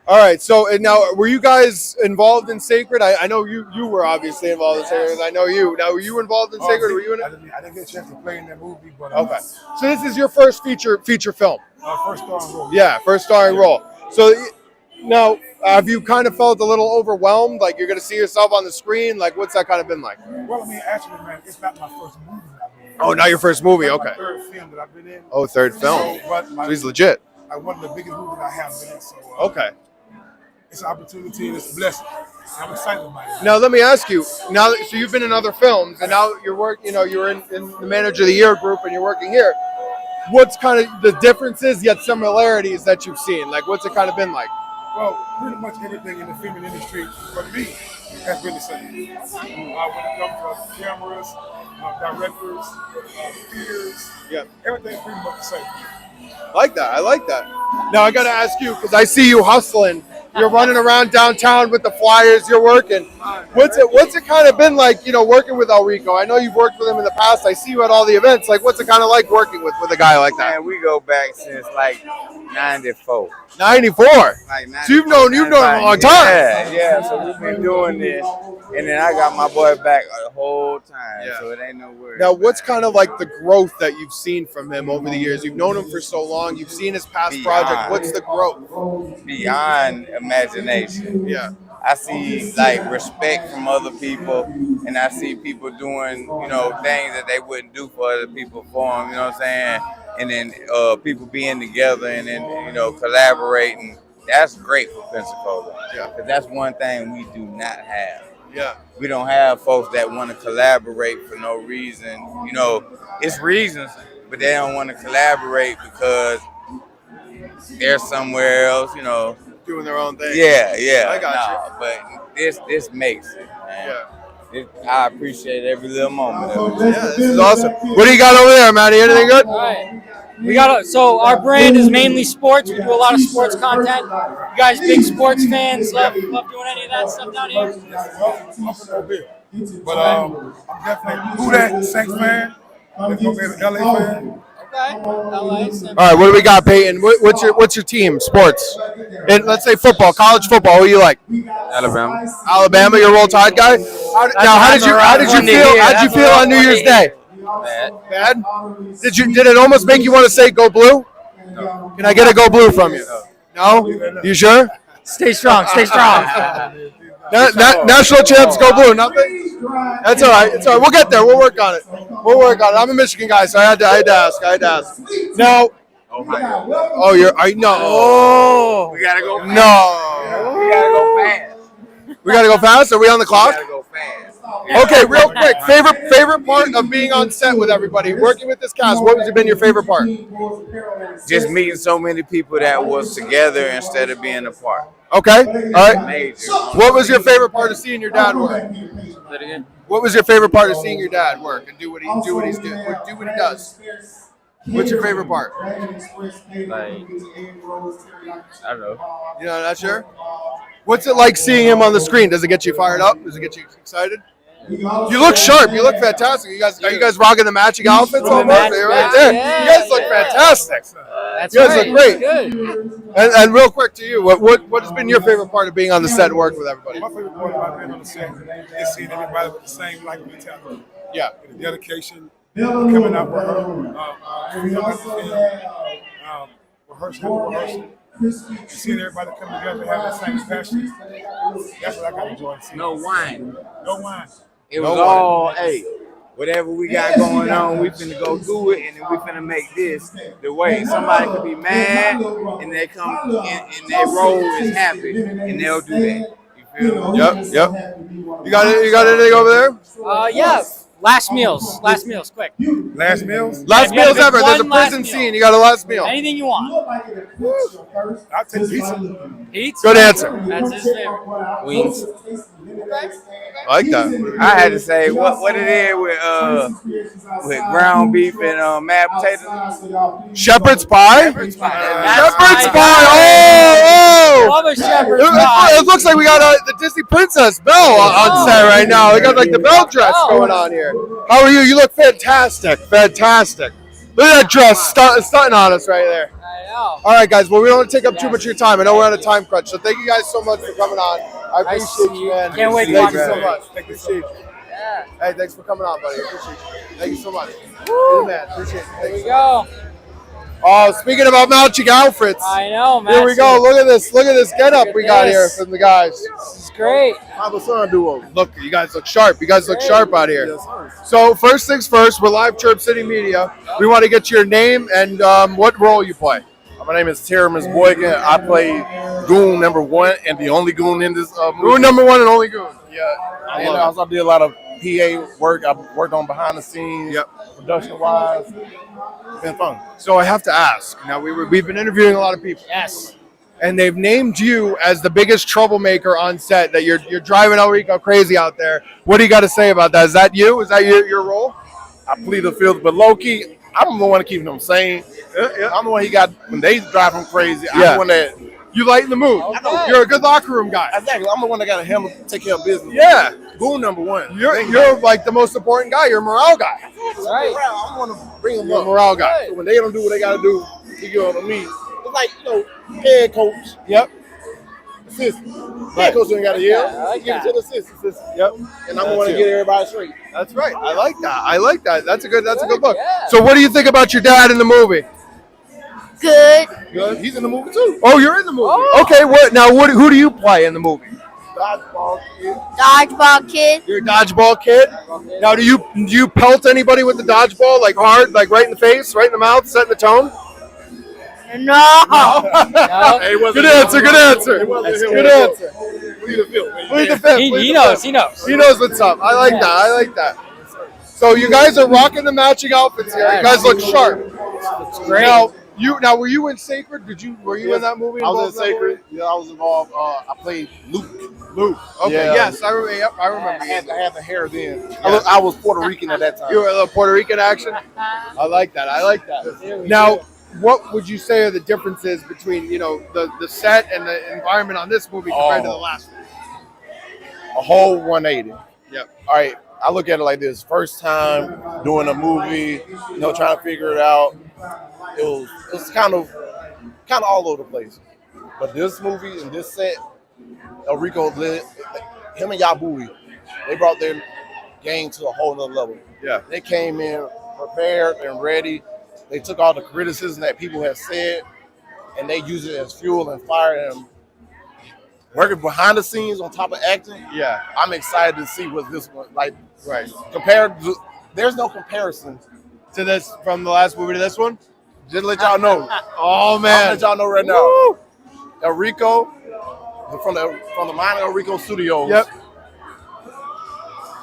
All right. So and now, were you guys involved in Sacred? I know you were obviously involved in Sacred. I know you. Now, were you involved in Sacred? Were you in it? I didn't get a chance to play in that movie, but Okay. So this is your first feature film. First starring role. Yeah, first starring role. So now, have you kind of felt a little overwhelmed? Like you're going to see yourself on the screen? Like what's that kind of been like? Well, I mean, actually, man, it's not my first movie that I've been in. Oh, not your first movie. It's Okay. my third film that I've been in. Oh, third film. So he's legit. Like one of the biggest movies I have been in. So Okay. it's an opportunity and it's a blessing. I'm excited about it. Now let me ask you. So you've been in other films, and now you're you're in the Manager of the Year group, and you're working here. What's kind of the differences yet similarities that you've seen? Like, what's it kind of been like? Well, pretty much everything in the film industry for me has been the same. When it comes to cameras, directors, peers, everything's pretty much the same. I like that. Now I got to ask you because I see you hustling. You're running around downtown with the flyers. You're working. What's it kind of been like? Working with Elrico. I know you've worked with him in the past. I see you at all the events. Like, what's it kind of like working with a guy like that? Man, we go back since like 94. 94. So you've known him a long time. Yeah. So we've been doing this, and then I got my boy back the whole time. So it ain't no worry. Now, what's kind of like the growth that you've seen from him over the years? You've known him for so long. You've seen his past project. What's the growth? Beyond imagination. Yeah. I see like respect from other people, and I see people doing, things that they wouldn't do for other people for them, you know what I'm saying? And then people being together and then, collaborating. That's great for Pensacola. Yeah. Because that's one thing we do not have. Yeah. We don't have folks that want to collaborate for no reason. It's reasons, but they don't want to collaborate because they're somewhere else, doing their own thing. Yeah. I got you. But this makes it, man. I appreciate every little moment of it. Yeah, this is awesome. What do you got over there, Matty? Anything good? All right. So our brand is mainly sports. We do a lot of sports content. You guys big sports fans? Love doing any of that stuff down here? But I'm definitely who that Saints fan. Let's go be an LA fan. Okay. All right, what do we got, Peyton? What's your team? Sports, and let's say football, college football. Who you like? Alabama. Alabama, your Roll Tide guy. How did you feel on New Year's Day? Bad. Did it almost make you want to say go blue? No. Can I get a go blue from you? No. You sure? Stay strong. National champs go blue. Nothing. That's all right. It's all right. We'll get there. We'll work on it. We'll work on it. I'm a Michigan guy, so I had to ask. Now, oh, no. Oh, We gotta go fast. No. We gotta go fast. We gotta go fast. Are we on the clock? We gotta go fast. Okay, real quick. Favorite part of being on set with everybody, working with this cast. What has been your favorite part? Just meeting so many people that was together instead of being apart. Okay, all right. Major. What was your favorite part of seeing your dad work? What was your favorite part of seeing your dad work and do what he does? What's your favorite part? Like, I don't know. You know, not sure. What's it like seeing him on the screen? Does it get you fired up? Does it get you excited? You look sharp. You look fantastic. Are you guys rocking the matching outfits almost? Right there. You guys look fantastic. That's you guys right. look great. Good. And real quick to you, what has been your favorite part of being on the set and working with everybody? My favorite part about being on the set is seeing everybody with the same like mentality. Yeah. The dedication, coming up with rehearsal. Seeing everybody come together and have that same passion. That's what I got enjoyed seeing. No wine. No wine. It was all, hey, whatever we got going on, we finna go do it, and then we finna make this the way. Somebody could be mad, and they come and their role is happy, and they'll do that. You feel me? Yep. You got anything over there? Yeah. Last meals, quick. Last meals? Last meals ever. There's a prison scene. You got a last meal. Anything you want. I'll take pizza. Pizza? Good answer. That's his favorite. Wings. I like that. I had to say what it is with ground beef and mashed potatoes. Shepherd's pie. Shepherd's pie. Shepherd's pie. Oh! Love a shepherd's pie. It looks like we got the Disney Princess Belle on set right now. We got like the bell dress going on here. How are you? You look fantastic. Fantastic. Look at that dress stunting on us right there. I know. All right, guys. Well, we don't want to take up too much of your time. I know we're on a time crunch, so thank you guys so much for coming on. I appreciate you, man. Can't wait to Thank you watch so it. much. Appreciate you. Yeah. Hey, thanks for coming on, buddy. Appreciate you. Thank you so much. You're the man. Appreciate it. Here we go. Oh, speaking about matching outfits. I know, man. Here we go. Look at this. Look at this getup we got here from the guys. This is great. Look, you guys look sharp. You guys look sharp out here. So first things first, we're live Chirp City Media. We want to get your name and what role you play. My name is Terrence Boykin. I play Goon number 1 and the only Goon in this movie. Goon number 1 and only Goon. Yeah. And I also did a lot of PA work. I worked on behind the scenes, production-wise. It's been fun. So I have to ask. Now we've been interviewing a lot of people. Yes. And they've named you as the biggest troublemaker on set. That you're driving El Rico crazy out there. What do you got to say about that? Is that you? Is that your role? I plead the field, but low-key, I'm the one keeping them sane. I'm the one he got when they drive him crazy. I'm the one that you lighten the mood. Okay. You're a good locker room guy. Exactly. I'm the one that got to handle, take care of business. Yeah. Goon number 1. You're like the most important guy. You're a morale guy. Right. I'm going to bring them You're up. a morale guy. So when they don't do what they got to do, you get on me. It's like, head coach. Yep. Assistant. Head coach ain't got to yell. I like Give it that. to the assistant. Yep. And I'm going to get everybody straight. That's right. I like that. That's a good look. Yeah. So what do you think about your dad in the movie? Good. Good. He's in the movie too. Oh, you're in the movie. Oh. Okay. Who do you play in the movie? Dodgeball kid. Dodgeball kid. You're a dodgeball kid. Now, do you pelt anybody with the dodgeball like hard, like right in the face, right in the mouth, setting the tone? No. Hey, it wasn't Good him. answer. Good answer. It wasn't him. Good answer. Plead the field, man. Plead the fifth. He knows. He knows. He knows what's up. I like that. I like that. So you guys are rocking the matching outfits here. You guys look sharp. It's great. Now, were you in Sacred? Were you in that movie? I was in involved in that Sacred. movie? Yeah, I was involved. I played Luke. Okay. Yeah. Yes, I remember. Yep, I remember. I had the hair then. I was Puerto Rican at that time. You were a little Puerto Rican action. I like that. Now, what would you say are the differences between the set and the environment on this movie compared to the last one? A whole 180. Yep. All right. I look at it like this: first time doing a movie, trying to figure it out. It was kind of all over the place. But this movie and this set, El Rico, him and Yabui, they brought their game to a whole nother level. Yeah. They came in prepared and ready. They took all the criticism that people have said, and they used it as fuel and fire. And working behind the scenes on top of acting, Yeah. I'm excited to see what this one like. Right. Compared to there's no comparison to this from the last movie to this one. Just to let y'all know. Oh man, I'll let y'all know right now. Woo! El Rico from the minor El Rico Studios. Yep.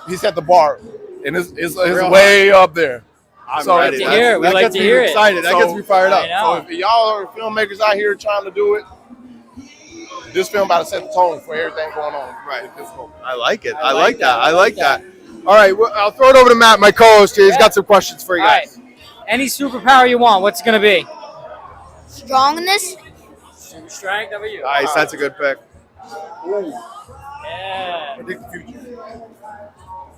He set the bar, and it's Real way up there. I'm ready. We like to hear it. Excited. That gets me fired up. So if y'all are filmmakers out here trying to do it, this film about to set the tone for everything going on. Right. All I like it. I like that. I like that. All right, well, I'll throw it over to Matt, my co-host here. He's got some questions for you guys. All right. Any superpower you want, what's it going to be? Strongness. Super strength, how about you? Nice, that's a good pick. Yeah. Predict the future.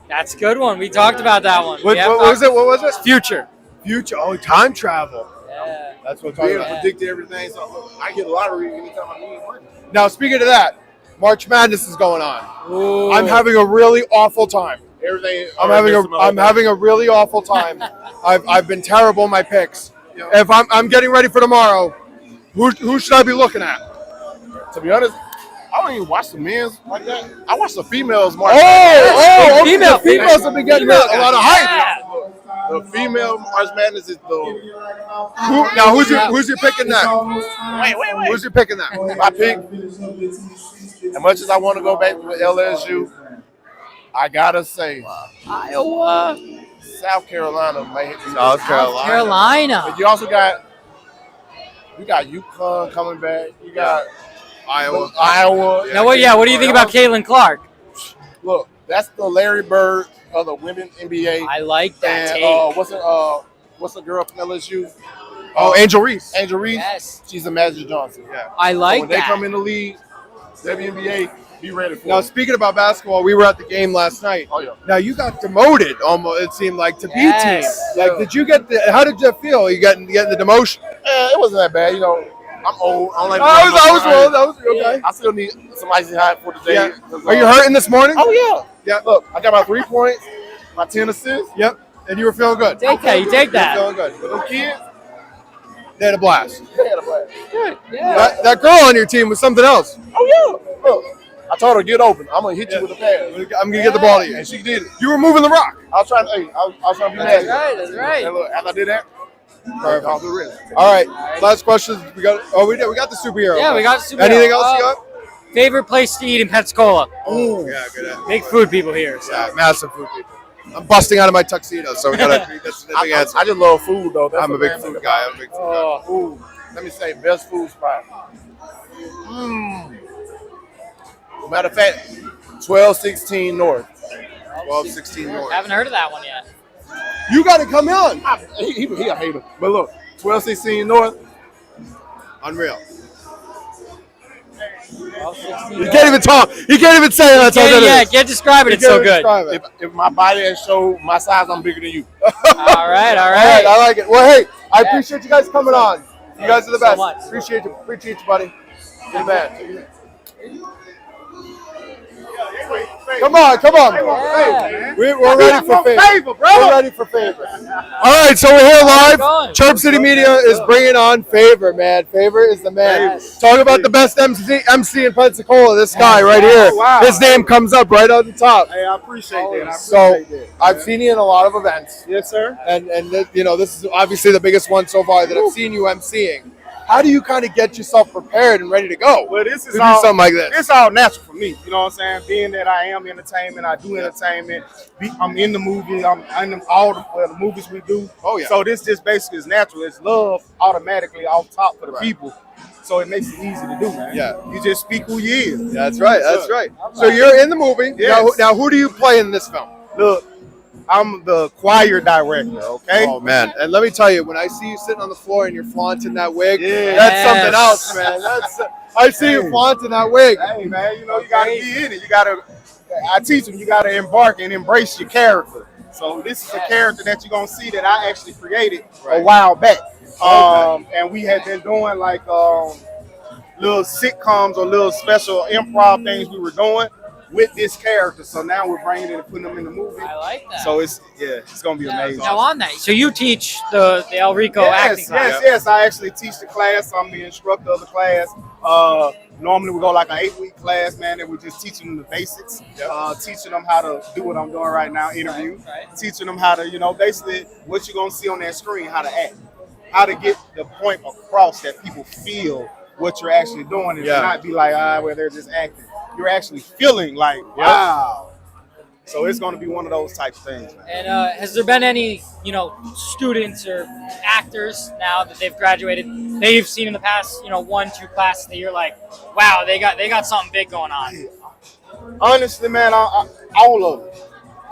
That's a good one. We talked about that one. What was it? What was it? Future. Future. Oh, time travel. Yeah. That's what I'm Be talking able to about. predict everything. So I get a lottery anytime I need money. Now, speaking of that, March Madness is going on. Ooh. I'm having a really awful time. Everything. I'm having a really awful time. I've been terrible in my picks. If I'm getting ready for tomorrow, who should I be looking at? To be honest, I don't even watch the men's like that. I watch the females more. The females have been getting a lot of hype. The female March Madness is who's your pick in that? Wait. Who's your pick in that? My pick. As much as I want to go back with LSU, I gotta say Iowa. South Carolina may be South Carolina. But you also got UConn coming back. You got Iowa. Now, what do you think about Caitlin Clark? Look, that's the Larry Bird of the women NBA. I like that take. What's the girl from LSU? Angel Reese. Angel Reese. Yes. She's a Magic Johnson. Yeah. I like when that. they come in the league, WNBA, be ready for Now, it. speaking about basketball, we were at the game last night. Oh yeah. Now you got demoted almost. It seemed like to B team. Yes. Like, did you get the? How did you feel? You getting the demotion? It wasn't that bad. You know, I'm old. I don't like. I was okay. I still need some icy hot for today. Yeah. Are you hurting this morning? Oh yeah. Yeah. Look, I got my 3 points, my 10 assists. Yep. And you were feeling good. Take that. You take that. You're feeling good. But them kids, They had a blast. they had a blast. Good. Yeah. That girl on your team was something else. Oh yeah. Look, I told her get open. I'm gonna hit you with a pass. I'm gonna get the ball to you. And she did it. You were moving the rock. I was trying to. Hey, I was trying to be That's magic. right. That's right. And look, after I did that, Perfect. off the wrist. All right. Last question. We got. Oh, we did. We got the superhero. Yeah, we got superhero. Anything else you got? Favorite place to eat in Pensacola? Oh, yeah, good. Big food people here. So. Yeah, massive food people. I'm busting out of my tuxedo, so we gotta. That's the big answer. I just love food though. That's I'm a what big man food think guy. about. I'm a big food guy. Food. Let me say, best food spot. Matter of fact, 1216 North. 1216 North. Haven't heard of that one yet. You got to come on. He a hater. But look, 1216 North. Unreal. You You can't even talk. You can't even say that's how good it is. Can't describe it. It's so good. If my body has showed my size, I'm bigger than you. All right. I like it. Well, hey, I appreciate you guys coming on. You guys are the so best. much. Appreciate you, buddy. You're the man. Come on. Yeah. We're ready for favor. brother. We're ready for favor. All right, so we're here live. Chirp City Media is bringing on Favor, man. Favor is the man. Talk about the best MC in Pensacola. This guy right here. Wow. His name comes up right on the top. Hey, I appreciate that. So I've seen you in a lot of events. Yes, sir. And you know, this is obviously the biggest one so far that I've seen you emceeing. How do you kind of get yourself prepared and ready to go? Well, this is to do all, something like this. It's all natural for me. You know what I'm saying? Being that I am entertainment, I do entertainment. I'm in the movie. I'm in all the movies we do. Oh yeah. So this just basically is natural. It's love automatically off top for the people. So it makes it easy to do, man. Yeah. You just speak who you is. That's right. That's right. So you're in the movie. Yes. Now who do you play in this film? Look, I'm the choir director, okay? Oh man! And let me tell you, when I see you sitting on the floor and you're flaunting that wig, Yeah. that's something else, man. I see you flaunting that wig. Hey, man, you know, you got to be in it. I teach them, you got to embark and embrace your character. So this is a character that you're going to see that I actually created a while back. And we had been doing like little sitcoms or little special improv things we were doing with this character. So now we're bringing it and putting them in the movie. I like that. So it's going to be amazing. Now on that, so you teach the El Rico acting class. Yes. I actually teach the class. I'm the instructor of the class. Normally we go like an 8-week class, man, and we're just teaching them the basics, teaching them how to do what I'm doing right now, interview, teaching them how to, basically what you're gonna see on that screen, how to act, how to get the point across that people feel what you're actually doing, and not be like, well, they're just acting. You're actually feeling like, wow. So it's going to be one of those type of things, man. And has there been any, students or actors now that they've graduated that you've seen in the past, 1-2 classes that you're like, wow, they got something big going on? Honestly, man, all of them.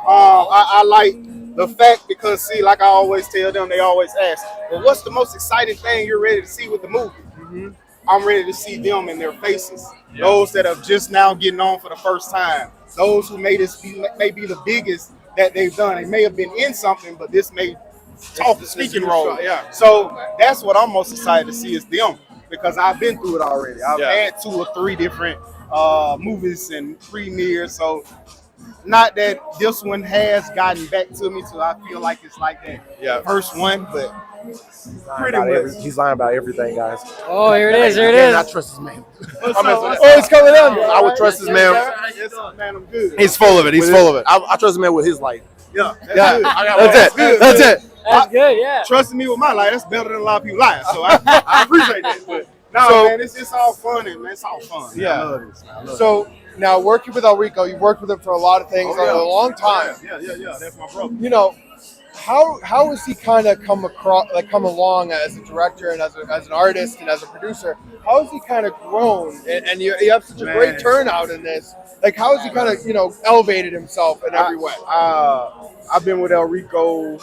I like the fact because, see, like I always tell them, they always ask, well, what's the most exciting thing you're ready to see with the movie? Mm-hmm. I'm ready to see them in their faces. Yeah. Those that are just now getting on for the first time. Those who may be the biggest that they've done. They may have been in something, but this may talk the speaking role. Yeah. So that's what I'm most excited to see is them, because I've been through it already. I've had 2 or 3 different movies and premieres. So not that this one has gotten back to me, so I feel like it's like that first one, but pretty much. He's lying about everything, guys. Oh, here it is. Here it is. I trust his man. It's coming on. I would trust his man. Man, I'm good. He's full of it. He's full of it. I trust his man with his life. Yeah, That's that's it. That's it. That's good, yeah. Trusting me with my life, that's better than a lot of people lives. So I appreciate that. But man, it's all fun, and man, it's all fun. Yeah. I love this. I love So now working with Elrico, you've worked with him for a lot of things for a long time. Yeah. That's my brother. How has he kind of come along as a director and as an artist and as a producer? How has he kind of grown? And you have such a great turnout in this. Like, how has he kind of elevated himself in every way? I've been with Elrico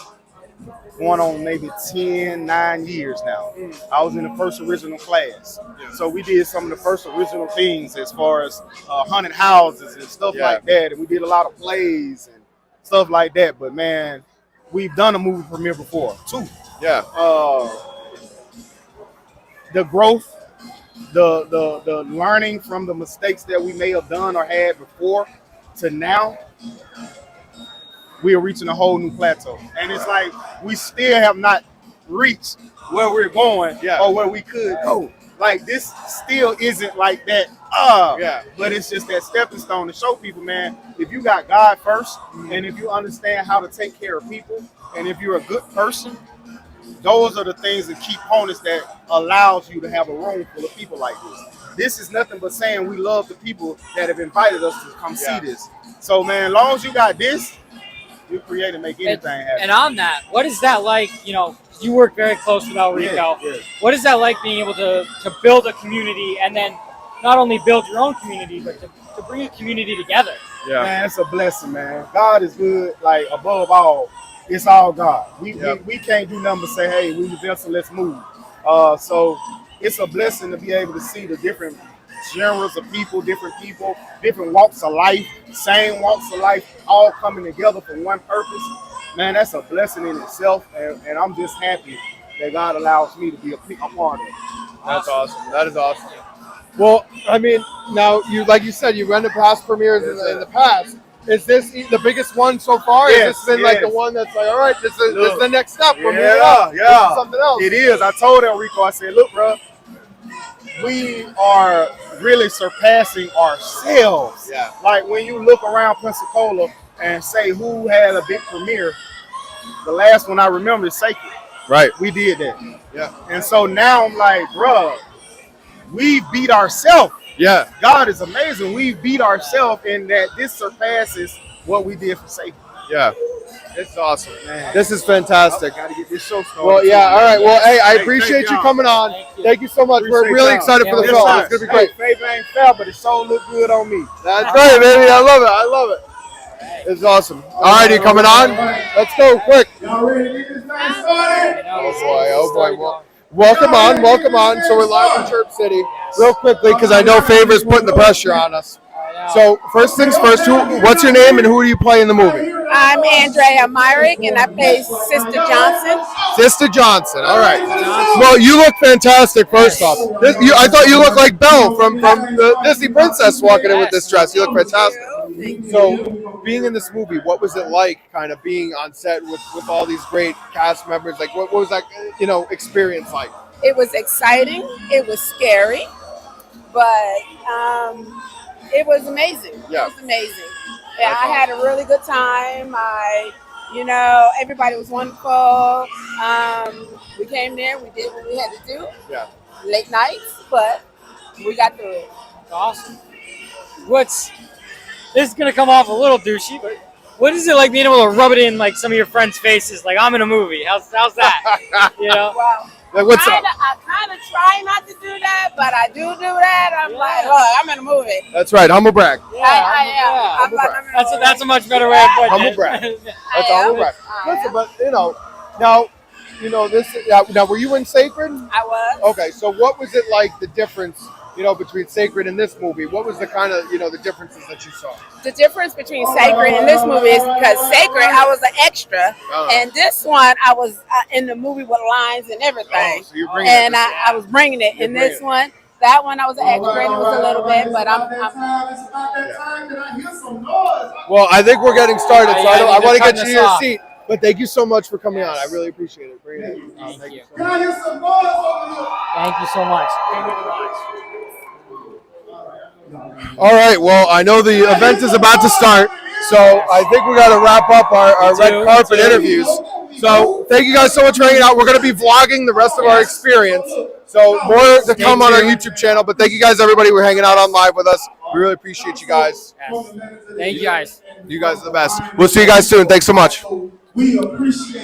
going on maybe 9 years now. I was in the first original class. So we did some of the first original things as far as haunted houses and stuff like that. And we did a lot of plays and stuff like that. But man, we've done a movie premiere before, 2. Yeah. The growth, the learning from the mistakes that we may have done or had before to now, we are reaching a whole new plateau. And it's like we still have not reached where we're going or where we could go. Like, this still isn't like that, but it's just that stepping stone to show people, man, if you got God first, and if you understand how to take care of people, and if you're a good person, those are the things, the key components that allows you to have a room full of people like this. This is nothing but saying we love the people that have invited us to come see this. So, man, as long as you got this, you create and make anything happen. And on that, what is that like? You work very close with Elrico. Yeah. What is that like being able to build a community and then not only build your own community, but to bring a community together? Yeah. Man, it's a blessing, man. God is good. Like, above all, it's all God. We can't do nothing but say, hey, we the vessel, let's move. So it's a blessing to be able to see the different genres of people, different walks of life, same walks of life, all coming together for one purpose. Man, that's a blessing in itself, and I'm just happy that God allows me to be a part of it. That's awesome. That is awesome. Well, I mean, now like you said, you went to past premieres in the past. Is this the biggest one so far? Yes, Has this been like the one that's like, all right, this is the next step? We're moving on. Yeah. This is something else. It is. I told Elrico, I said, look, bro, we are really surpassing ourselves. Yeah. Like, when you look around Pensacola and say who had a big premiere, the last one I remember is Sacred. Right. We did that. Yeah. And so now I'm like, bro, we beat ourselves. Yeah. God is amazing. We beat ourselves in that this surpasses what we did for Sacred. Yeah. It's awesome. Man. This is fantastic. Got to get this show started. Well, yeah. All right. Well, hey, I Hey, appreciate thank you y'all. coming on. Thank you so much. We're Appreciate really y'all. excited for the Yes, film. sir. It's going to be great. Hey, favor ain't fair, but it sure look good on me. That's right, baby. I love it. I love it. It's awesome. All right, you coming on? Let's go quick. Y'all ready to get this thing started? Oh boy. Well, welcome on. So we're live in Chirp City. Real quickly, because I know Favor's putting the pressure on us. So first things first, what's your name and who do you play in the movie? I'm Andrea Myrick, and I play Sister Johnson. Sister Johnson. All right. Well, you look fantastic. First off, I thought you looked like Belle from the Disney Princess walking in with this dress. You look fantastic. So, being in this movie, what was it like, kind of being on set with all these great cast members? Like, what was that, experience like? It was exciting. It was scary. but it was amazing. Yeah. It was amazing. Yeah, I had a really good time. Everybody was wonderful. We came there, we did what we had to do. Yeah. Late nights, but we got through it. Awesome. This is gonna come off a little douchey, but what is it like being able to rub it in like some of your friends' faces? Like I'm in a movie. How's that? Wow. Like, what's up? I kind of try not to do that, but I do that. I'm like, look, I'm in a movie. That's right. Humble brag. I am. Humble brag. That's a much better way of putting Humble it. brag. That's a humble brag. Listen, but now were you in Sacred? I was. Okay, so what was it like, the difference, between Sacred and this movie? What was the kind of, the differences that you saw? The difference between Sacred and this movie is because Sacred, I was an extra, and this one, I was in the movie with lines and everything. So you're bringing it. I was bringing it. In this one, that one, I was an extra, and it was a little bit, but Well, I think we're getting started, so I want to get you to your off. seat. But thank you so much for coming on. I really appreciate it. Bring it in. Thank you. Can I hear some noise over here? Thank you so much. All right, well, I know the event is about to start, so I think we got to wrap up our red carpet interviews. So thank you guys so much for hanging out. We're going to be vlogging the rest of our experience, so more to come on our YouTube channel. But thank you guys, everybody, for hanging out on live with us. We really appreciate you guys. Thank you guys. You guys are the best. We'll see you guys soon. Thanks so much. We appreciate